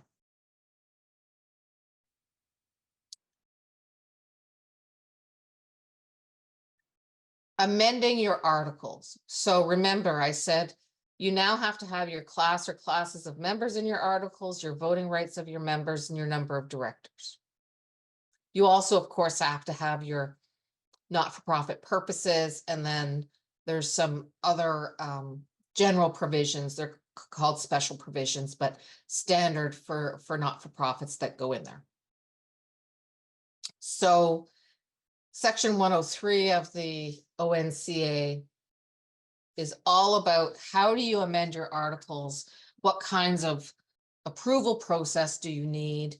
Speaker 2: Amending your articles. So remember, I said you now have to have your class or classes of members in your articles, your voting rights of your members, and your number of directors. You also, of course, have to have your not-for-profit purposes, and then there's some other general provisions. They're called special provisions, but standard for not-for-profits that go in there. So Section 103 of the ONCA is all about how do you amend your articles, what kinds of approval process do you need,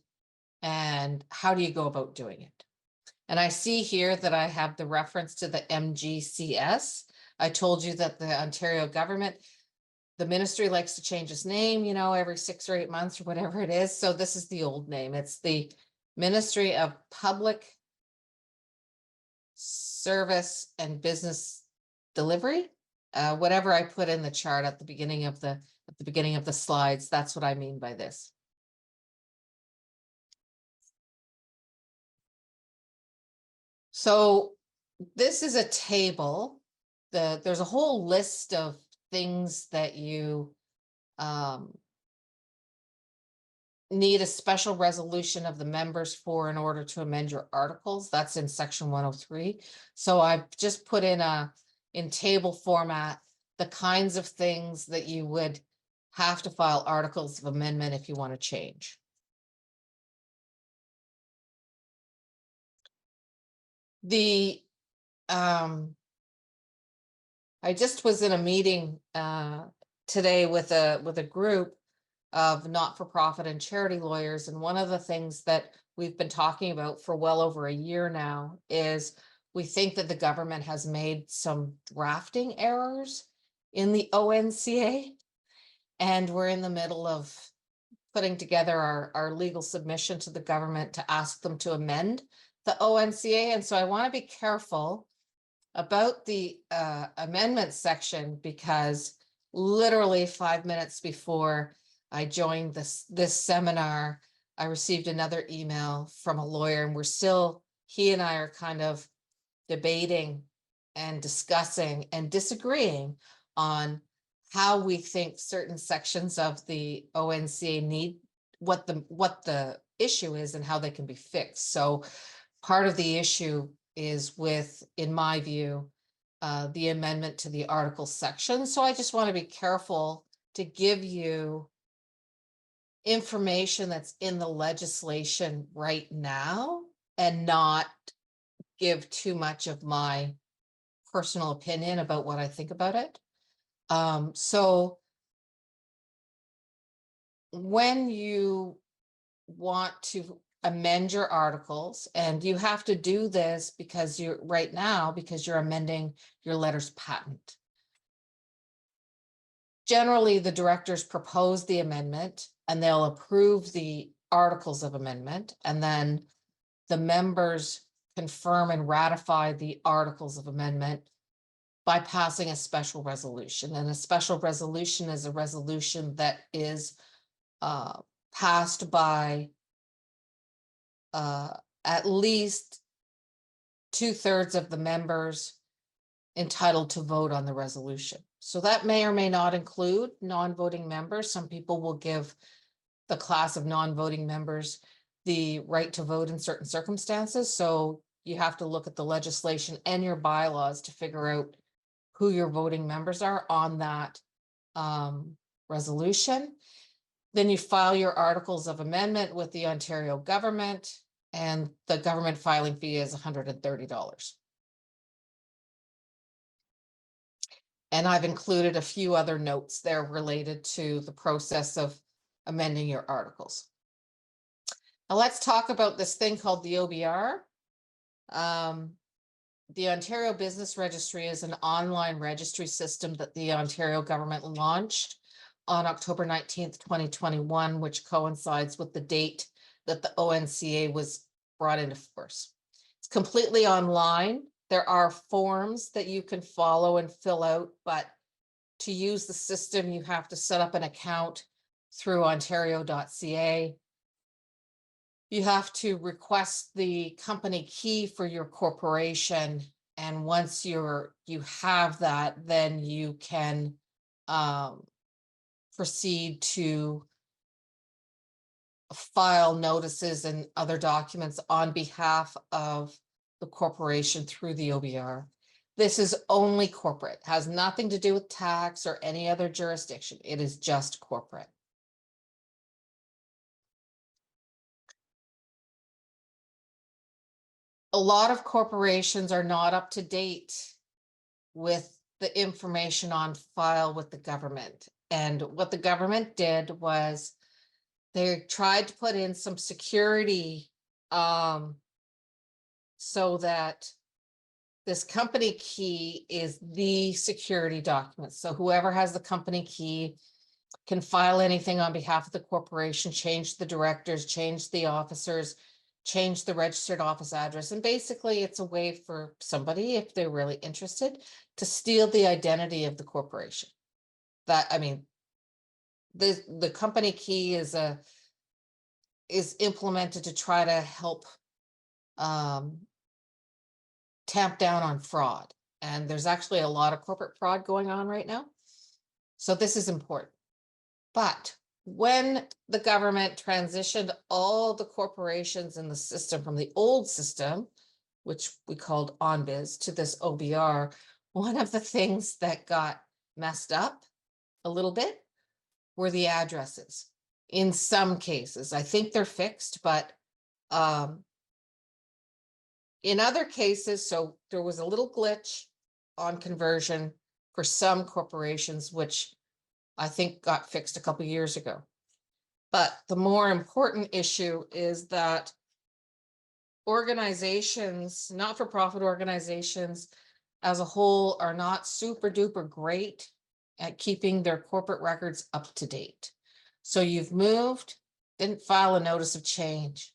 Speaker 2: and how do you go about doing it? And I see here that I have the reference to the MGCS. I told you that the Ontario government, the ministry likes to change its name, you know, every 6 or 8 months or whatever it is. So this is the old name. It's the Ministry of Public Service and Business Delivery. Whatever I put in the chart at the beginning of the slides, that's what I mean by this. So this is a table. There's a whole list of things that you need a special resolution of the members for in order to amend your articles. That's in section 103. So I've just put in table format the kinds of things that you would have to file articles of amendment if you want to change. I just was in a meeting today with a group of not-for-profit and charity lawyers, and one of the things that we've been talking about for well over a year now is we think that the government has made some drafting errors in the ONCA, and we're in the middle of putting together our legal submission to the government to ask them to amend the ONCA. And so I want to be careful about the amendment section, because literally 5 minutes before I joined this seminar, I received another email from a lawyer, and he and I are kind of debating and discussing and disagreeing on how we think certain sections of the ONCA need, what the issue is and how they can be fixed. So part of the issue is with, in my view, the amendment to the article section. So I just want to be careful to give you information that's in the legislation right now and not give too much of my personal opinion about what I think about it. So when you want to amend your articles, and you have to do this because you're amending your letters patent. Generally, the directors propose the amendment and they'll approve the articles of amendment, and then the members confirm and ratify the articles of amendment by passing a special resolution. And a special resolution is a resolution that is passed by at least 2/3 of the members entitled to vote on the resolution. So that may or may not include non-voting members. Some people will give the class of non-voting members the right to vote in certain circumstances. So you have to look at the legislation and your bylaws to figure out who your voting members are on that resolution. Then you file your articles of amendment with the Ontario government, and the government filing fee is $130. And I've included a few other notes there related to the process of amending your articles. Now let's talk about this thing called the OBR. The Ontario Business Registry is an online registry system that the Ontario government launched on October 19th, 2021, which coincides with the date that the ONCA was brought into force. It's completely online. There are forms that you can follow and fill out, but to use the system, you have to set up an account through ontario.ca. You have to request the company key for your corporation. And once you have that, then you can proceed to file notices and other documents on behalf of the corporation through the OBR. This is only corporate, has nothing to do with tax or any other jurisdiction. It is just corporate. A lot of corporations are not up to date with the information on file with the government. And what the government did was they tried to put in some security so that this company key is the security document. So whoever has the company key can file anything on behalf of the corporation, change the directors, change the officers, change the registered office address. And basically it's a way for somebody, if they're really interested, to steal the identity of the corporation. That, I mean, the company key is implemented to try to help tamp down on fraud. And there's actually a lot of corporate fraud going on right now. So this is important. But when the government transitioned all the corporations in the system from the old system, which we called ONBIZ, to this OBR, one of the things that got messed up a little bit were the addresses. In some cases, I think they're fixed, but in other cases, so there was a little glitch on conversion for some corporations, which I think got fixed a couple of years ago. But the more important issue is that organizations, not-for-profit organizations as a whole, are not super duper great at keeping their corporate records up to date. So you've moved, didn't file a notice of change.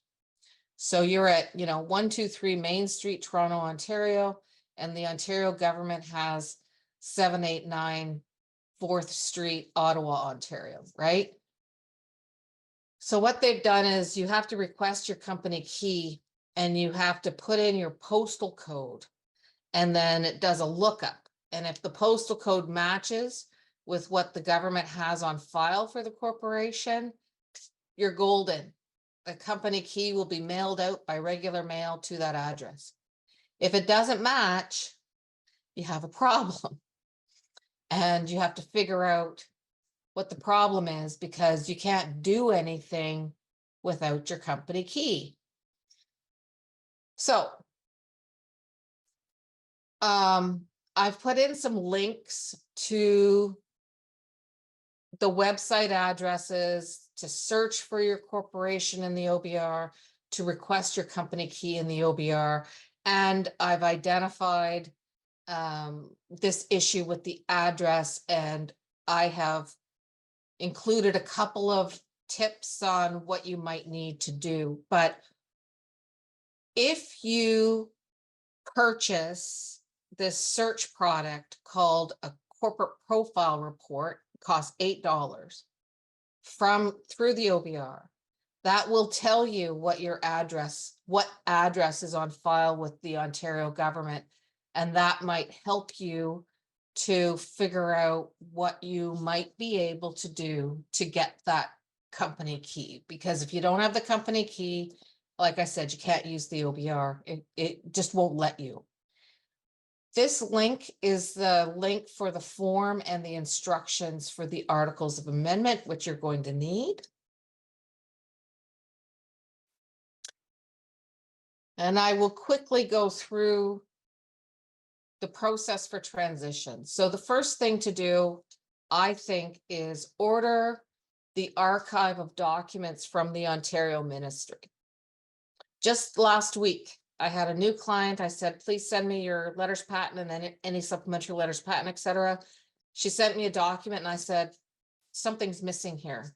Speaker 2: So you're at, 123 Main Street, Toronto, Ontario, and the Ontario government has 789 4th Street, Ottawa, Ontario, right? So what they've done is you have to request your company key and you have to put in your postal code, and then it does a lookup. And if the postal code matches with what the government has on file for the corporation, you're golden. The company key will be mailed out by regular mail to that address. If it doesn't match, you have a problem. And you have to figure out what the problem is, because you can't do anything without your company key. So I've put in some links to the website addresses to search for your corporation in the OBR, to request your company key in the OBR. And I've identified this issue with the address, and I have included a couple of tips on what you might need to do. But if you purchase this search product called a corporate profile report, costs $8 through the OBR, that will tell you what address is on file with the Ontario government. And that might help you to figure out what you might be able to do to get that company key. Because if you don't have the company key, like I said, you can't use the OBR. It just won't let you. This link is the link for the form and the instructions for the articles of amendment, which you're going to need. And I will quickly go through the process for transition. So the first thing to do, I think, is order the archive of documents from the Ontario Ministry. Just last week, I had a new client. I said, please send me your letters patent and then any supplementary letters patent, etc. She sent me a document and I said, something's missing here.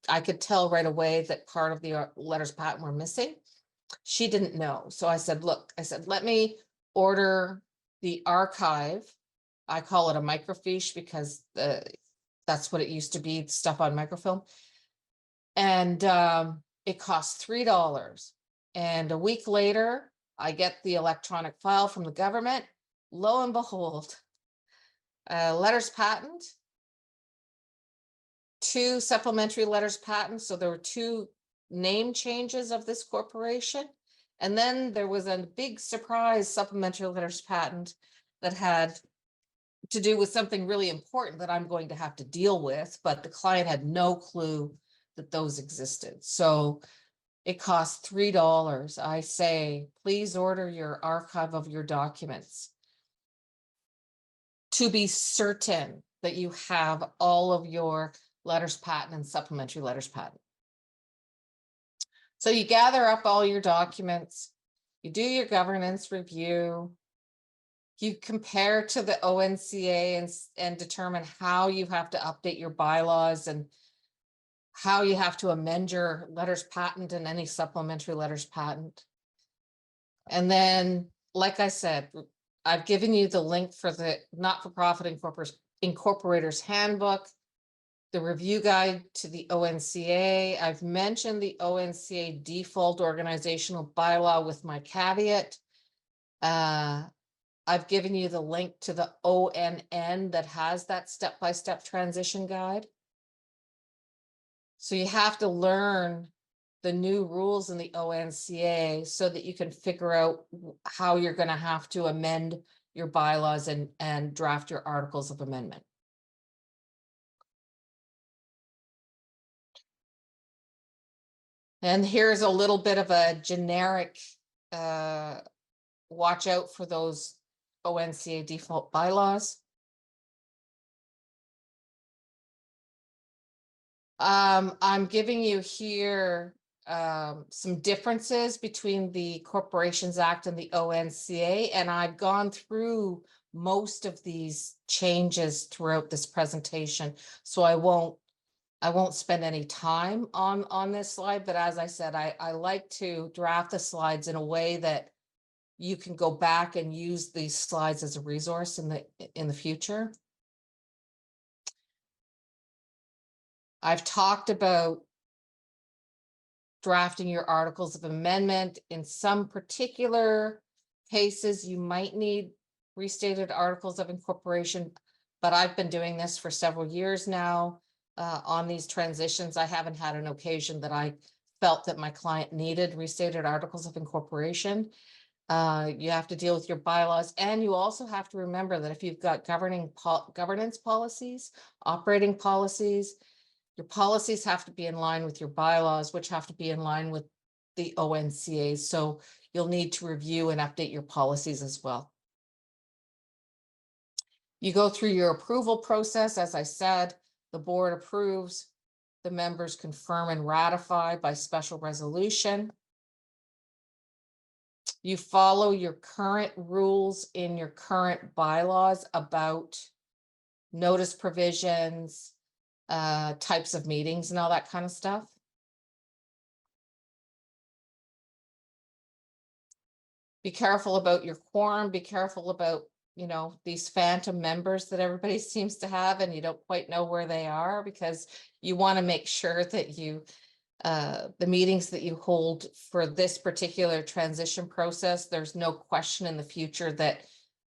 Speaker 2: I could tell right away that part of the letters patent were missing. She didn't know. So I said, let me order the archive. I call it a microfiche because that's what it used to be, stuff on microfilm. And it cost $3. And a week later, I get the electronic file from the government. Lo and behold, letters patent, 2 supplementary letters patent. So there were 2 name changes of this corporation, And then there was a big surprise supplementary letters patent that had to do with something really important that I'm going to have to deal with, but the client had no clue that those existed. So it cost $3. I say, please order your archive of your documents to be certain that you have all of your letters patent and supplementary letters patent. So you gather up all your documents, you do your governance review, you compare to the ONCA and determine how you have to update your bylaws and how you have to amend your letters patent and any supplementary letters patent. And then, like I said, I've given you the link for the not-for-profit incorporators handbook, the review guide to the ONCA. I've mentioned the ONCA default organizational bylaw with my caveat. I've given you the link to the ONN that has that step-by-step transition guide. So you have to learn the new rules in the ONCA so that you can figure out how you're going to have to amend your bylaws and draft your articles of amendment. And here's a little bit of a generic watch out for those ONCA default bylaws. I'm giving you here some differences between the Corporations Act and the ONCA, and I've gone through most of these changes throughout this presentation, so I won't spend any time on this slide. But as I said, I like to draft the slides in a way that you can go back and use these slides as a resource in the future. I've talked about drafting your articles of amendment. In some particular cases, you might need restated articles of incorporation, but I've been doing this for several years now. On these transitions, I haven't had an occasion that I felt that my client needed restated articles of incorporation. You have to deal with your bylaws, and you also have to remember that if you've got governance policies, operating policies, your policies have to be in line with your bylaws, which have to be in line with the ONCA. So you'll need to review and update your policies as well. You go through your approval process. As I said, the board approves, the members confirm and ratify by special resolution. You follow your current rules in your current bylaws about notice provisions, types of meetings and all that kind of stuff. Be careful about your quorum, be careful about, these phantom members that everybody seems to have and you don't quite know where they are, because you want to make sure that you, the meetings that you hold for this particular transition process, there's no question in the future that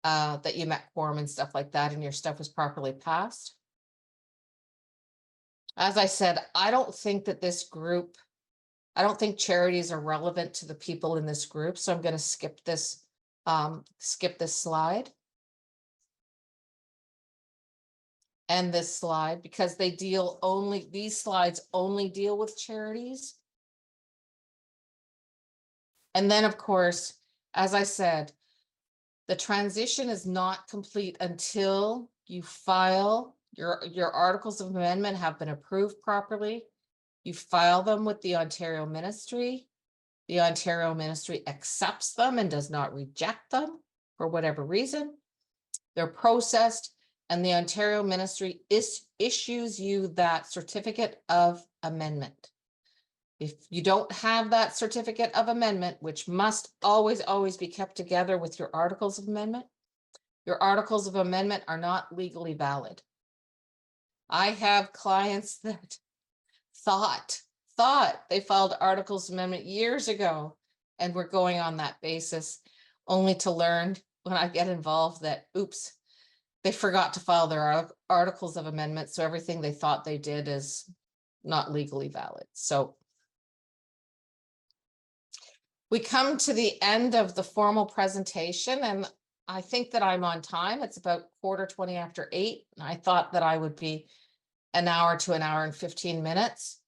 Speaker 2: that you met quorum and stuff like that and your stuff was properly passed. As I said, I don't think that this group, I don't think charities are relevant to the people in this group. So I'm going to skip this slide. And this slide, because these slides only deal with charities. And then of course, as I said, the transition is not complete until you file your articles of amendment have been approved properly. You file them with the Ontario Ministry. The Ontario Ministry accepts them and does not reject them for whatever reason. They're processed, and the Ontario Ministry issues you that certificate of amendment. If you don't have that certificate of amendment, which must always be kept together with your articles of amendment, your articles of amendment are not legally valid. I have clients that thought they filed articles of amendment years ago and were going on that basis, only to learn when I get involved that, oops, they forgot to file their articles of amendment. So everything they thought they did is not legally valid. So We come to the end of the formal presentation, and I think that I'm on time. It's about 8:45. And I thought that I would be an hour to an hour and 15 minutes.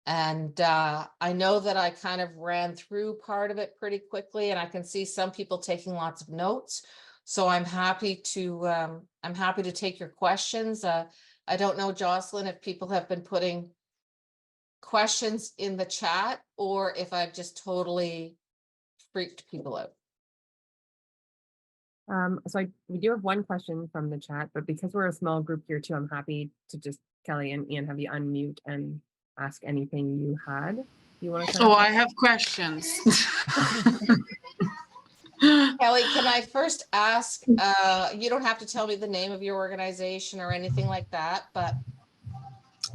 Speaker 2: And I know that I kind of ran through part of it pretty quickly, and I can see some people taking lots of notes. So I'm happy to take your questions. I don't know, Jocelyn, if people have been putting questions in the chat or if I've just totally freaked people out.
Speaker 1: We do have one question from the chat, but because we're a small group here too, I'm happy to just, Kelly and Ian, have you unmute and ask anything you had. You want to?
Speaker 3: Oh, I have questions.
Speaker 2: Kelly, can I first ask, you don't have to tell me the name of your organization or anything like that, but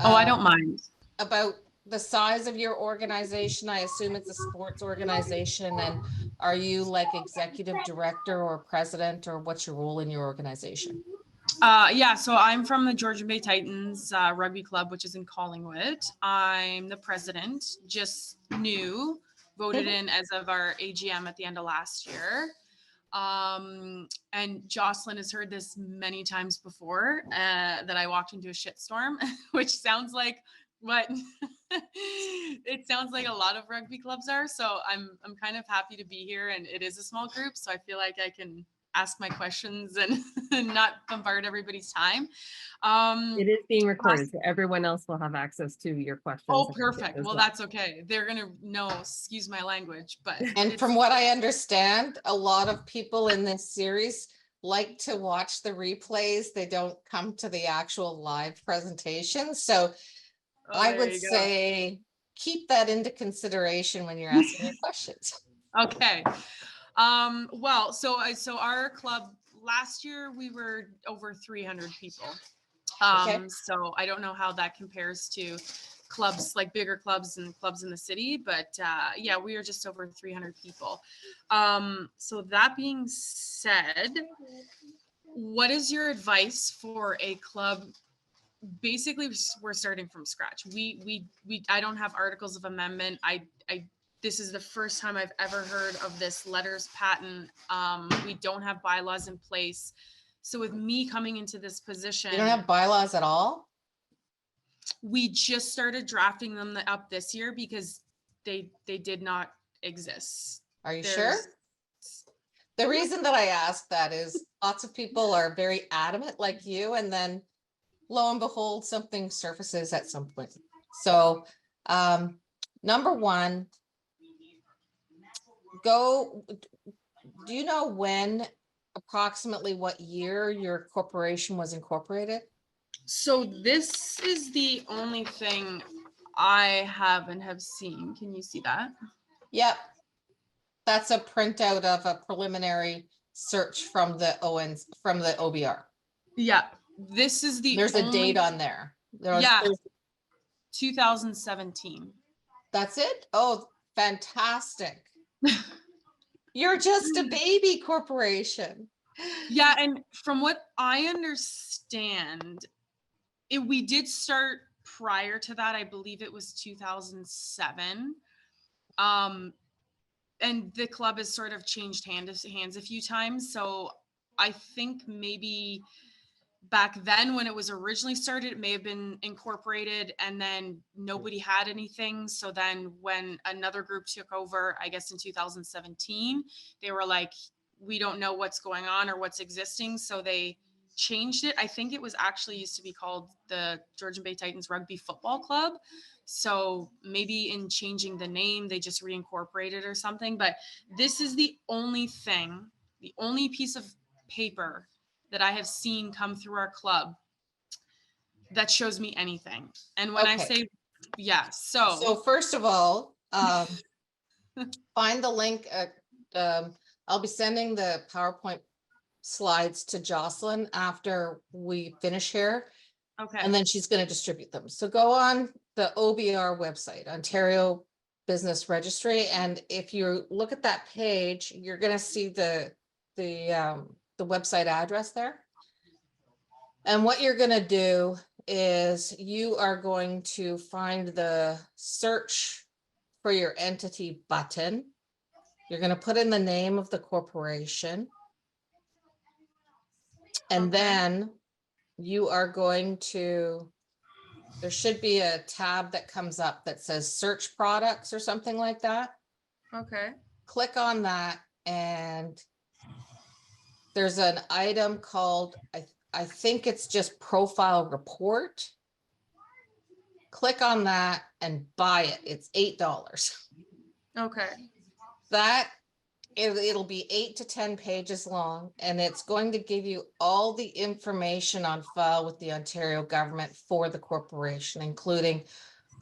Speaker 3: Oh, I don't mind.
Speaker 2: about the size of your organization. I assume it's a sports organization, and are you like executive director or president, or what's your role in your organization?
Speaker 3: Yeah, so I'm from the Georgian Bay Titans Rugby Club, which is in Collingwood. I'm the president, just new, voted in as of our AGM at the end of last year. And Jocelyn has heard this many times before, that I walked into a shitstorm, which sounds like what it sounds like a lot of rugby clubs are. So I'm kind of happy to be here, and it is a small group, so I feel like I can ask my questions and not bombard everybody's time.
Speaker 1: It is being recorded, so everyone else will have access to your questions.
Speaker 3: Oh, perfect. Well, that's okay. They're gonna know, excuse my language, but
Speaker 2: and from what I understand, a lot of people in this series like to watch the replays. They don't come to the actual live presentation. So I would say keep that into consideration when you're asking your questions.
Speaker 3: Okay. Well, so our club last year we were over 300 people.
Speaker 2: Okay.
Speaker 3: So I don't know how that compares to clubs, like bigger clubs and clubs in the city, but yeah, we are just over 300 people. So that being said, what is your advice for a club? Basically, we're starting from scratch. I don't have articles of amendment. This is the first time I've ever heard of this letters patent. We don't have bylaws in place. So with me coming into this position,
Speaker 2: You don't have bylaws at all?
Speaker 3: we just started drafting them up this year because they did not exist.
Speaker 2: Are you sure? The reason that I ask that is lots of people are very adamant like you, and then lo and behold, something surfaces at some point. So number one, do you know when, approximately what year your corporation was incorporated?
Speaker 3: So this is the only thing I have seen. Can you see that?
Speaker 2: Yep. That's a printout of a preliminary search from the OBR.
Speaker 3: Yeah. This is the
Speaker 2: There's a date on there.
Speaker 3: Yeah. 2017.
Speaker 2: That's it? Oh, fantastic. You're just a baby corporation.
Speaker 3: Yeah, and from what I understand, we did start prior to that. I believe it was 2007. And the club has sort of changed hands a few times. So I think maybe back then when it was originally started, it may have been incorporated and then nobody had anything. So then when another group took over, I guess in 2017, they were like, we don't know what's going on or what's existing. So they changed it. I think it was actually used to be called the Georgian Bay Titans Rugby Football Club. So maybe in changing the name, they just reincorporated or something. But this is the only thing, the only piece of paper that I have seen come through our club that shows me anything. And when I say, yeah,
Speaker 2: so first of all, find the link. I'll be sending the PowerPoint slides to Jocelyn after we finish here.
Speaker 3: Okay.
Speaker 2: And then she's going to distribute them. So go on the OBR website, Ontario Business Registry. And if you look at that page, you're going to see the website address there. And what you're going to do is you are going to find the search for your entity button. You're going to put in the name of the corporation. And
Speaker 3: Okay.
Speaker 2: then you are going to, there should be a tab that comes up that says search products or something like that.
Speaker 3: Okay.
Speaker 2: Click on that and there's an item called, I think it's just profile report. Click on that and buy it. It's $8.
Speaker 3: Okay.
Speaker 2: That it'll be 8 to 10 pages long, and it's going to give you all the information on file with the Ontario government for the corporation, including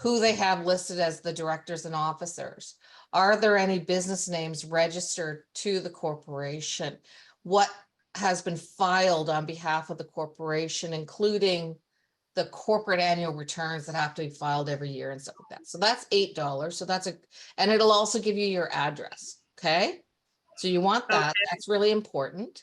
Speaker 2: who they have listed as the directors and officers. Are there any business names registered to the corporation? What has been filed on behalf of the corporation, including the corporate annual returns that have to be filed every year and stuff like that. So that's $8. So that's and it'll also give you your address. Okay. So you want that.
Speaker 3: Okay.
Speaker 2: That's really important.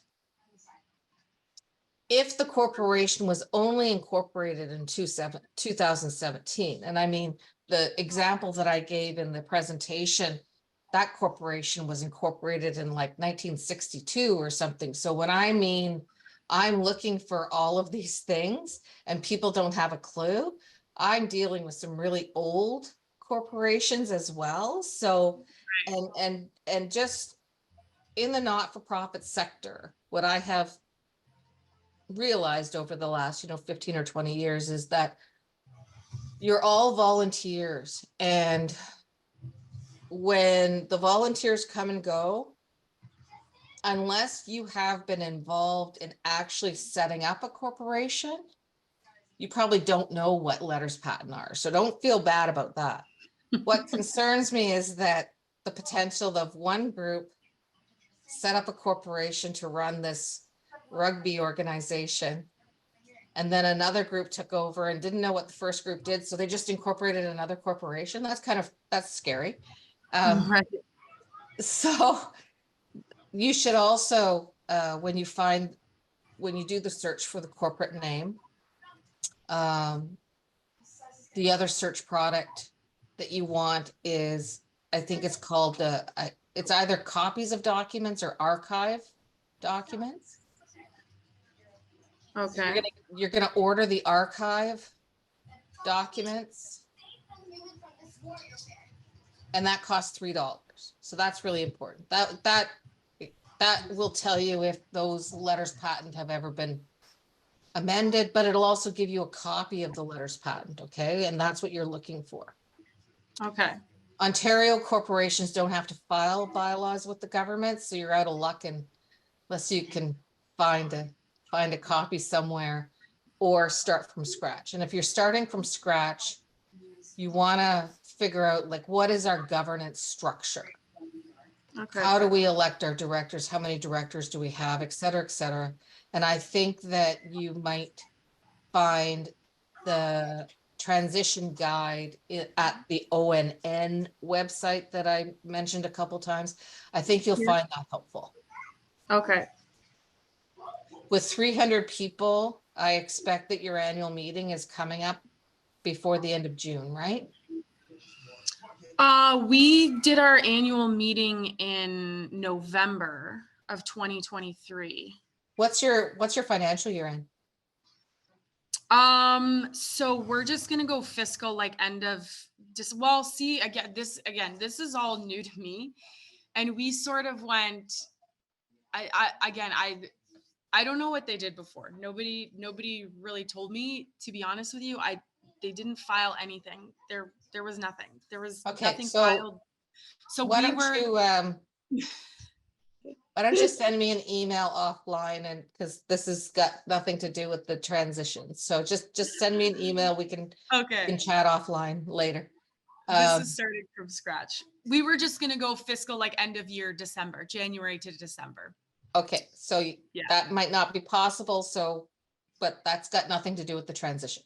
Speaker 2: If the corporation was only incorporated in 2017, and I mean, the example that I gave in the presentation, that corporation was incorporated in like 1962 or something. So when I mean, I'm looking for all of these things and people don't have a clue, I'm dealing with some really old corporations as well. So, and just in the not-for-profit sector, what I have realized over the last, 15 or 20 years is that you're all volunteers. And when the volunteers come and go, unless you have been involved in actually setting up a corporation, you probably don't know what letters patent are. So don't feel bad about that. What concerns me is that the potential of one group set up a corporation to run this rugby organization, and then another group took over and didn't know what the first group did, so they just incorporated another corporation. That's scary.
Speaker 3: Right.
Speaker 2: So you should also, when you do the search for the corporate name, the other search product that you want is, I think it's called it's either copies of documents or archive documents.
Speaker 3: Okay.
Speaker 2: You're gonna order the archive documents, and that costs $3. So that's really important. That will tell you if those letters patent have ever been amended, but it'll also give you a copy of the letters patent. Okay, and that's what you're looking for.
Speaker 3: Okay.
Speaker 2: Ontario corporations don't have to file bylaws with the government, so you're out of luck unless you can find a copy somewhere or start from scratch. And if you're starting from scratch, you want to figure out, like, what is our governance structure?
Speaker 3: Okay.
Speaker 2: How do we elect our directors? How many directors do we have, et cetera, et cetera. And I think that you might find the transition guide at the ONN website that I mentioned a couple times. I think you'll find that helpful.
Speaker 3: Okay.
Speaker 2: With 300 people, I expect that your annual meeting is coming up before the end of June, right?
Speaker 3: We did our annual meeting in November of 2023.
Speaker 2: What's your financial year end?
Speaker 3: So we're just gonna go fiscal, like end of well, see, this is all new to me. And we sort of went, I don't know what they did before. Nobody really told me, to be honest with you. They didn't file anything. There was nothing. There was nothing filed. So
Speaker 2: why don't you send me an email offline, and because this has got nothing to do with the transition. So just send me an email. We can chat offline later.
Speaker 3: This is starting from scratch. We were just gonna go fiscal, like end of year December, January to December.
Speaker 2: Okay, so that might not be possible. But that's got nothing to do with the transition.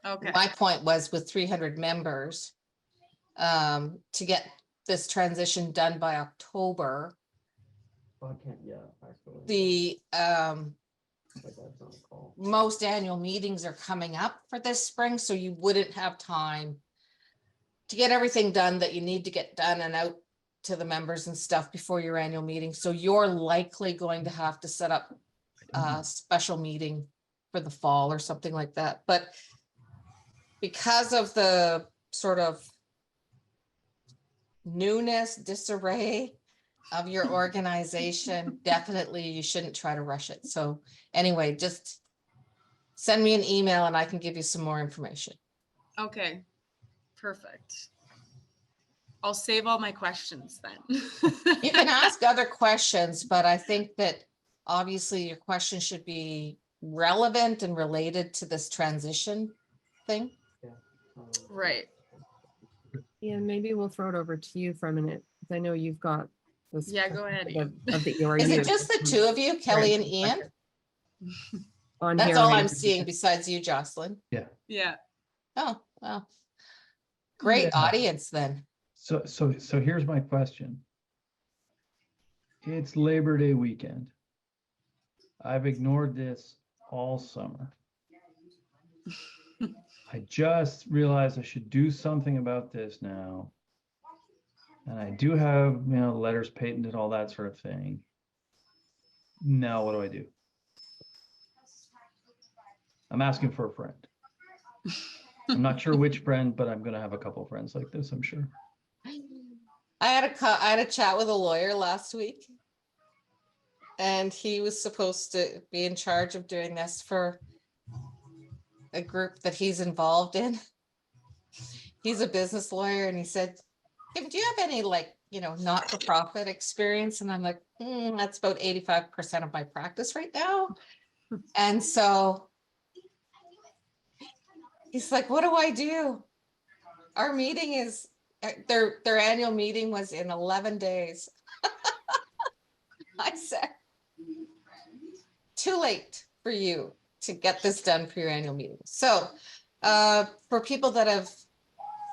Speaker 3: Okay.
Speaker 2: My point was, with 300 members, to get this transition done by October, the most annual meetings are coming up for this spring, so you wouldn't have time to get everything done that you need to get done and out to the members and stuff before your annual meeting. So you're likely going to have to set up a special meeting for the fall or something like that. But because of the sort of newness, disarray of your organization, definitely you shouldn't try to rush it. So anyway, just send me an email and I can give you some more information.
Speaker 3: Okay, perfect. I'll save all my questions then.
Speaker 2: You can ask other questions, but I think that obviously your question should be relevant and related to this transition thing.
Speaker 3: Right.
Speaker 1: Yeah, maybe we'll throw it over to you for a minute, because I know you've got this.
Speaker 3: Yeah, go ahead,
Speaker 1: Of the ERU.
Speaker 2: Is it just the two of you, Kelly and Ian?
Speaker 1: On
Speaker 2: That's
Speaker 1: here
Speaker 2: all
Speaker 1: right
Speaker 2: I'm
Speaker 1: now.
Speaker 2: seeing besides you, Jocelyn.
Speaker 3: Yeah.
Speaker 2: Oh, well. Great
Speaker 4: Yeah.
Speaker 2: audience then.
Speaker 4: So here's my question. It's Labor Day weekend. I've ignored this all summer. I just realized I should do something about this now. And I do have, letters patented, all that sort of thing. Now, what do I do? I'm asking for a friend. I'm not sure which friend, but I'm going to have a couple of friends like this, I'm sure.
Speaker 2: I had a chat with a lawyer last week. And he was supposed to be in charge of doing this for a group that he's involved in. He's a business lawyer and he said, Kim, do you have any not-for-profit experience? And I'm like, that's about 85% of my practice right now. And so he's like, what do I do? Our meeting is, their annual meeting was in 11 days. I said, too late for you to get this done for your annual meeting. So for people that have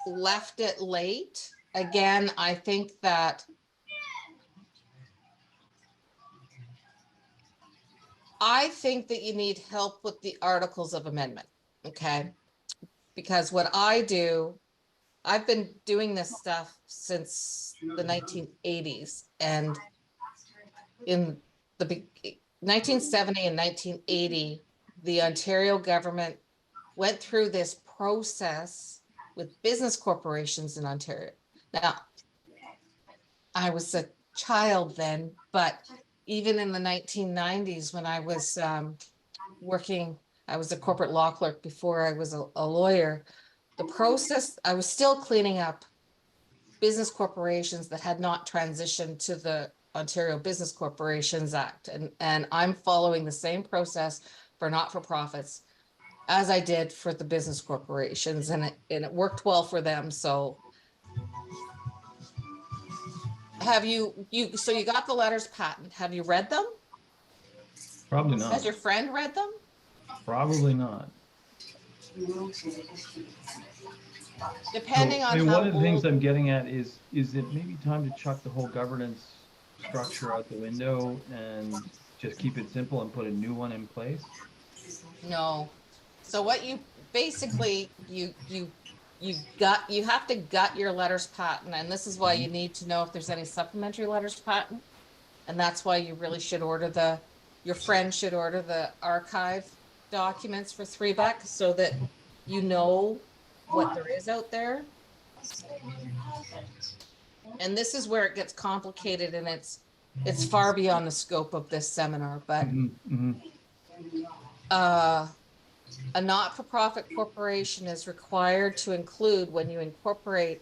Speaker 2: left it late, again, I think that you need help with the articles of amendment, okay? Because what I do, I've been doing this stuff since the 1980s, and in the 1970 and 1980, the Ontario government went through this process with business corporations in Ontario. Now, I was a child then, but even in the 1990s, when I was working, I was a corporate law clerk before I was a lawyer. The process, I was still cleaning up business corporations that had not transitioned to the Ontario Business Corporations Act. And I'm following the same process for not-for-profits as I did for the business corporations, and it worked well for them. So have you got the letters patent. Have you read them?
Speaker 4: Probably not.
Speaker 2: Has your friend read them?
Speaker 4: Probably not.
Speaker 2: Depending
Speaker 4: So,
Speaker 2: on how
Speaker 4: one of the things
Speaker 2: old,
Speaker 4: I'm getting at is it maybe time to chuck the whole governance structure out the window and just keep it simple and put a new one in place?
Speaker 2: no. So what you basically, you have to gut your letters patent, and this is why you need to know if there's any supplementary letters patent. And that's why you really should order your friend should order the archive documents for $3 so that you know what there is out there. And this is where it gets complicated, and it's far beyond the scope of this seminar, but a not-for-profit corporation is required to include, when you incorporate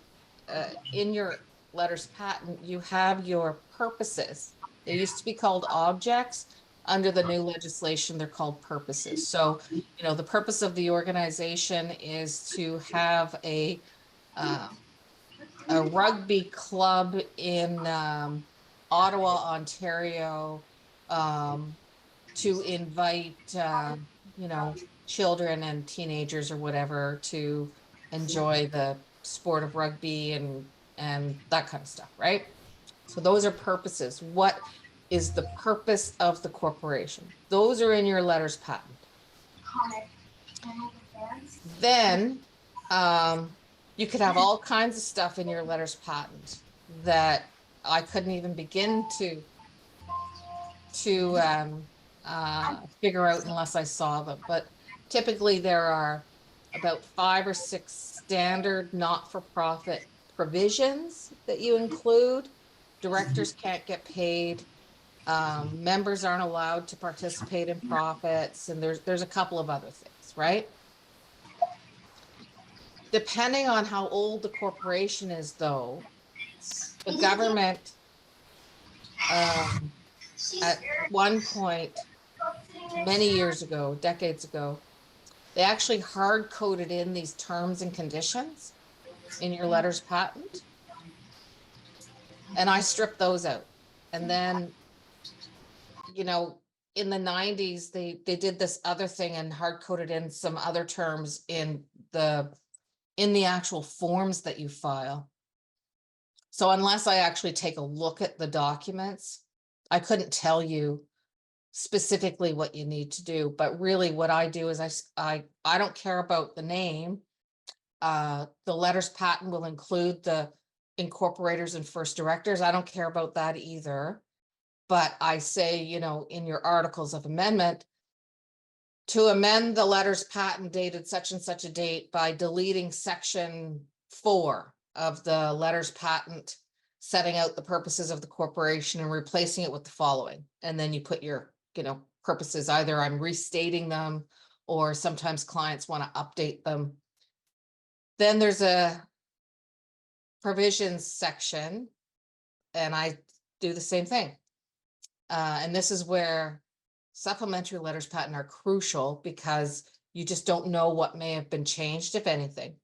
Speaker 2: in your letters patent, you have your purposes. They used to be called objects. Under the new legislation, they're called purposes. So, the purpose of the organization is to have a rugby club in Ottawa, Ontario, to invite, children and teenagers or whatever to enjoy the sport of rugby and that kind of stuff, right? So those are purposes. What is the purpose of the corporation? Those are in your letters patent. Then you could have all kinds of stuff in your letters patent that I couldn't even begin to figure out unless I saw them. But typically there are about 5 or 6 standard not-for-profit provisions that you include. Directors can't get paid. Members aren't allowed to participate in profits, and there's a couple of other things, right? Depending on how old the corporation is, though, the government at one point, many years ago, decades ago, they actually hard coded in these terms and conditions in your letters patent. And I stripped those out. And then, you know, in the 90s, they did this other thing and hard coded in some other terms in the actual forms that you file. So unless I actually take a look at the documents, I couldn't tell you specifically what you need to do. But really what I do is I don't care about the name. The letters patent will include the incorporators and first directors. I don't care about that either. But I say, you know, in your articles of amendment, to amend the letters patent dated such and such a date by deleting section 4 of the letters patent, setting out the purposes of the corporation and replacing it with the following. And then you put your, you know, purposes. Either I'm restating them, or sometimes clients want to update them. Then there's a provisions section, and I do the same thing. And this is where supplementary letters patent are crucial, because you just don't know what may have been changed, if anything.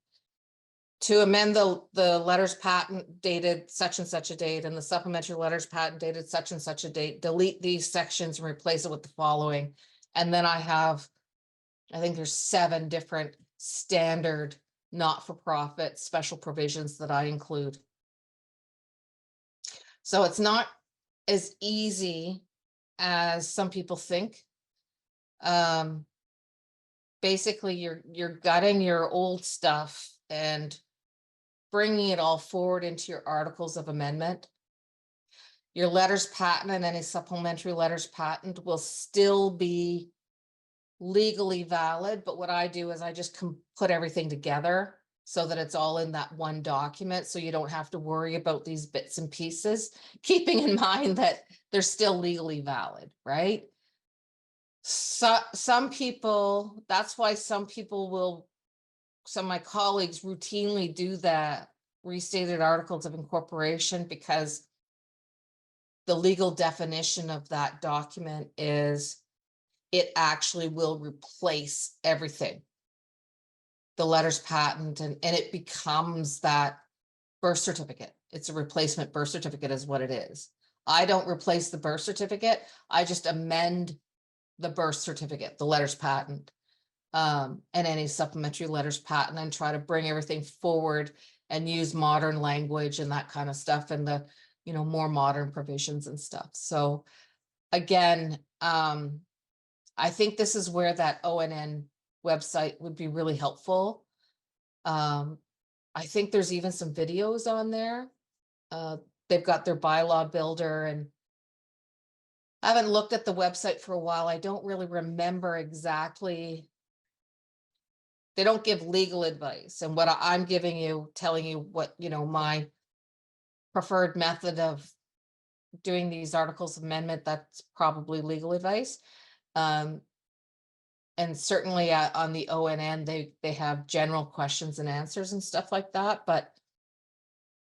Speaker 2: To amend the letters patent dated such and such a date and the supplementary letters patent dated such and such a date, delete these sections and replace it with the following. And then I think there's 7 different standard not-for-profit special provisions that I include. So it's not as easy as some people think. Basically, you're gutting your old stuff and bringing it all forward into your articles of amendment. Your letters patent and any supplementary letters patent will still be legally valid, but what I do is I just put everything together so that it's all in that one document, so you don't have to worry about these bits and pieces, keeping in mind that they're still legally valid, right? So some people, that's why some of my colleagues routinely do that restated articles of incorporation, because the legal definition of that document is it actually will replace everything. The letters patent, and it becomes that birth certificate. It's a replacement birth certificate is what it is. I don't replace the birth certificate. I just amend the birth certificate, the letters patent, and any supplementary letters patent, and try to bring everything forward and use modern language and that kind of stuff, and the, you know, more modern provisions and stuff. So again, I think this is where that ONN website would be really helpful. I think there's even some videos on there. They've got their bylaw builder, and I haven't looked at the website for a while. I don't really remember exactly. They don't give legal advice, and what I'm giving you, telling you what, you know, my preferred method of doing these articles of amendment, that's probably legal advice. And certainly on the ONN, they have general questions and answers and stuff like that, but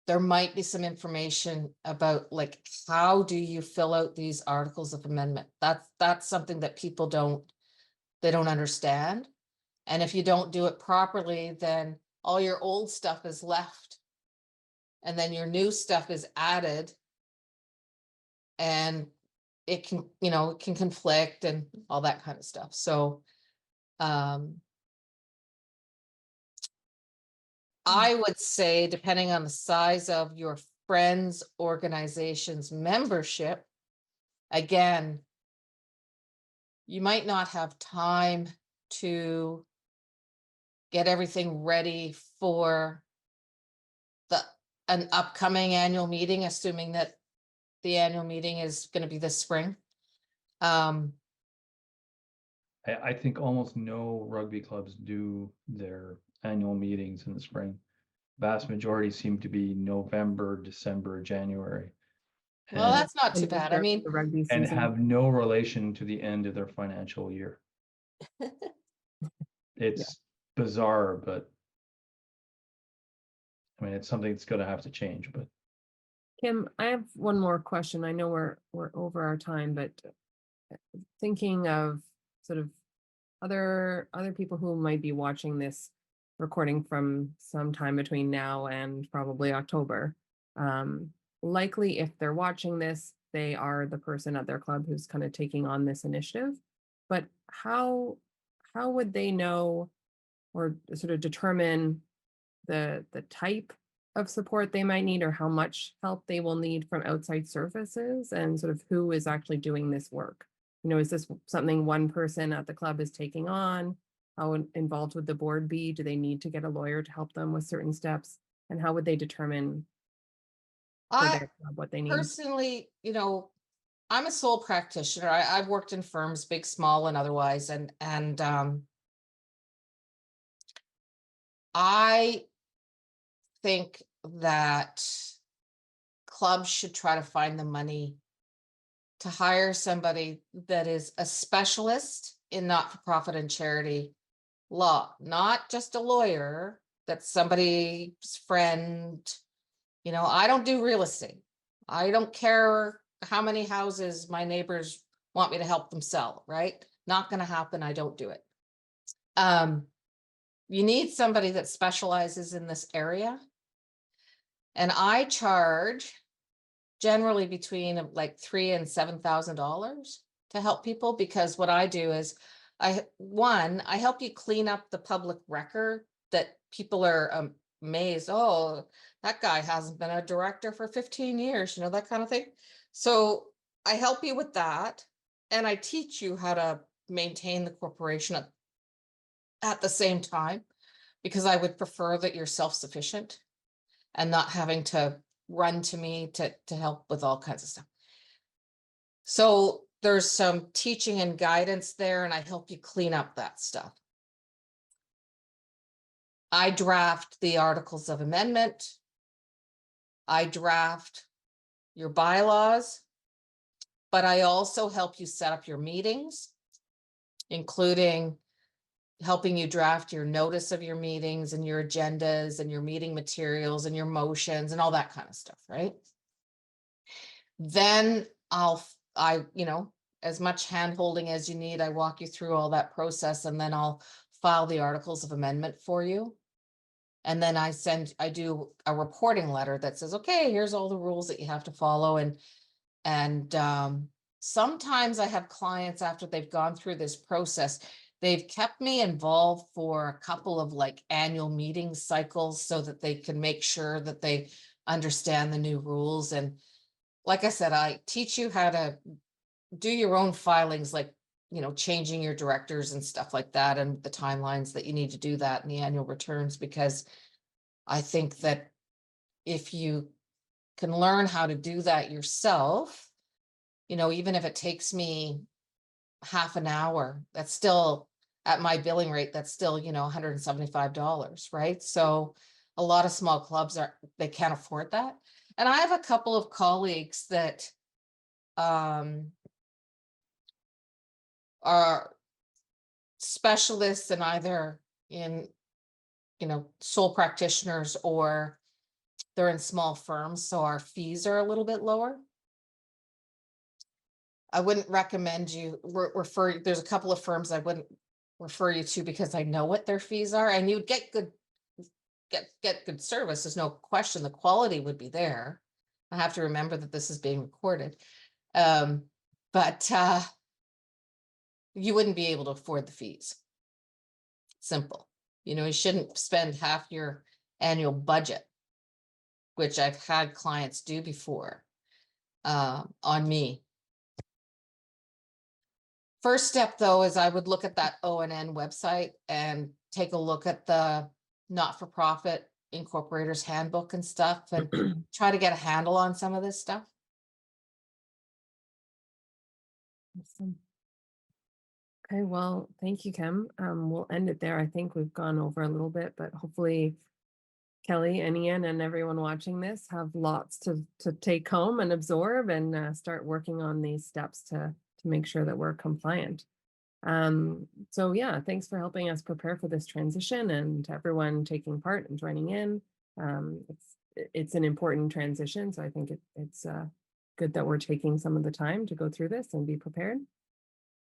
Speaker 2: there might be some information about, like, how do you fill out these articles of amendment? That's something that people don't understand. And if you don't do it properly, then all your old stuff is left, and then your new stuff is added, and it can, you know, it can conflict and all that kind of stuff. So I would say, depending on the size of your friend's organization's membership, again, you might not have time to get everything ready for an upcoming annual meeting, assuming that the annual meeting is going to be this spring.
Speaker 4: I think almost no rugby clubs do their annual meetings in the spring. Vast majority seem to be November, December, January.
Speaker 2: Well,
Speaker 4: and-
Speaker 2: that's not too
Speaker 1: And just
Speaker 2: bad. I
Speaker 1: during
Speaker 2: mean,
Speaker 1: the rugby
Speaker 4: and
Speaker 1: season.
Speaker 4: have no relation to the end of their financial year. It's bizarre, but I mean, it's something that's gonna have to change, but
Speaker 1: Kim, I have one more question. I know we're over our time, but thinking of sort of other people who might be watching this recording from sometime between now and probably October. Likely, if they're watching this, they are the person at their club who's kind of taking on this initiative. But how would they know or sort of determine the type of support they might need, or how much help they will need from outside services, and sort of who is actually doing this work? You know, is this something one person at the club is taking on? How involved would the board be? Do they need to get a lawyer to help them with certain steps? And how would they determine for
Speaker 2: I
Speaker 1: their club what they need?
Speaker 2: personally, I'm a sole practitioner. I've worked in firms, big, small, and otherwise, and I think that clubs should try to find the money to hire somebody that is a specialist in not-for-profit and charity law, not just a lawyer, that's somebody's friend. I don't do real estate. I don't care how many houses my neighbors want me to help them sell, right? Not going to happen. I don't do it. You need somebody that specializes in this area. And I charge generally between like $3,000 and $7,000 to help people, because what I do is I help you clean up the public record that people are amazed. Oh, that guy hasn't been a director for 15 years, that kind of thing. So I help you with that. And I teach you how to maintain the corporation at the same time, because I would prefer that you're self-sufficient and not having to run to me to help with all kinds of stuff. So there's some teaching and guidance there, and I help you clean up that stuff. I draft the articles of amendment. I draft your bylaws, but I also help you set up your meetings, including helping you draft your notice of your meetings and your agendas and your meeting materials and your motions and all that kind of stuff, right? Then as much hand holding as you need, I walk you through all that process, and then I'll file the articles of amendment for you. And then I do a reporting letter that says, okay, here's all the rules that you have to follow. And sometimes I have clients, after they've gone through this process, they've kept me involved for a couple of like annual meeting cycles so that they can make sure that they understand the new rules. And like I said, I teach you how to do your own filings, like, changing your directors and stuff like that, and the timelines that you need to do that in the annual returns, because I think that if you can learn how to do that yourself, even if it takes me half an hour, that's still at my billing rate, that's still, $175, right? So a lot of small clubs they can't afford that. And I have a couple of colleagues that are specialists in either in, sole practitioners, or they're in small firms, so our fees are a little bit lower. I wouldn't recommend you refer. There's a couple of firms I wouldn't refer you to, because I know what their fees are, and you'd get good service. There's no question. The quality would be there. I have to remember that this is being recorded. But you wouldn't be able to afford the fees. Simple. You shouldn't spend half your annual budget, which I've had clients do before, on me. First step, though, is I would look at that ONN website and take a look at the not-for-profit incorporators handbook and stuff, and try to get a handle on some of this stuff.
Speaker 1: Awesome. Okay, well, thank you, Kim. We'll end it there. I think we've gone over a little bit, but hopefully Kelly and Ian and everyone watching this have lots to take home and absorb and start working on these steps to make sure that we're compliant. So yeah, thanks for helping us prepare for this transition and to everyone taking part and joining in. It's an important transition, so I think it's good that we're taking some of the time to go through this and be prepared.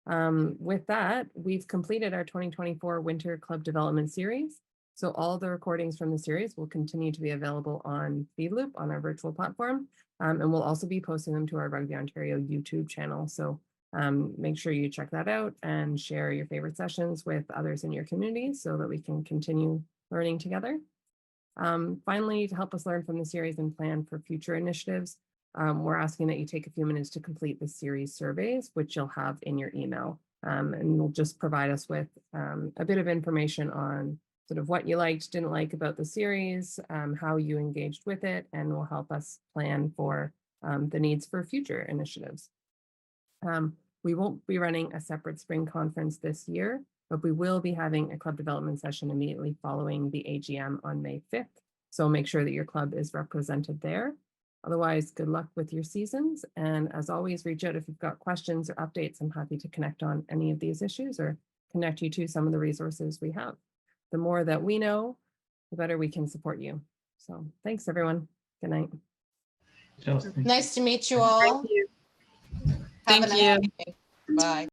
Speaker 1: With that, we've completed our 2024 Winter Club Development Series. So all the recordings from the series will continue to be available on FeedLoop on our virtual platform, and we'll also be posting them to our Rugby Ontario YouTube channel. So make sure you check that out and share your favorite sessions with others in your community so that we can continue learning together. Finally, to help us learn from the series and plan for future initiatives, we're asking that you take a few minutes to complete the series surveys, which you'll have in your email. And you'll just provide us with a bit of information on sort of what you liked, didn't like about the series, how you engaged with it, and will help us plan for the needs for future initiatives. We won't be running a separate spring conference this year, but we will be having a club development session immediately following the AGM on May 5th. So make sure that your club is represented there. Otherwise, good luck with your seasons. And as always, reach out if you've got questions or updates. I'm happy to connect on any of these issues or connect you to some of the resources we have. The more that we know, the better we can support you. So thanks, everyone. Good night.
Speaker 4: Justin.
Speaker 2: Nice to meet you all.
Speaker 3: Thank you.
Speaker 2: Have a
Speaker 3: Thank
Speaker 2: nice
Speaker 3: you.
Speaker 2: evening. Bye.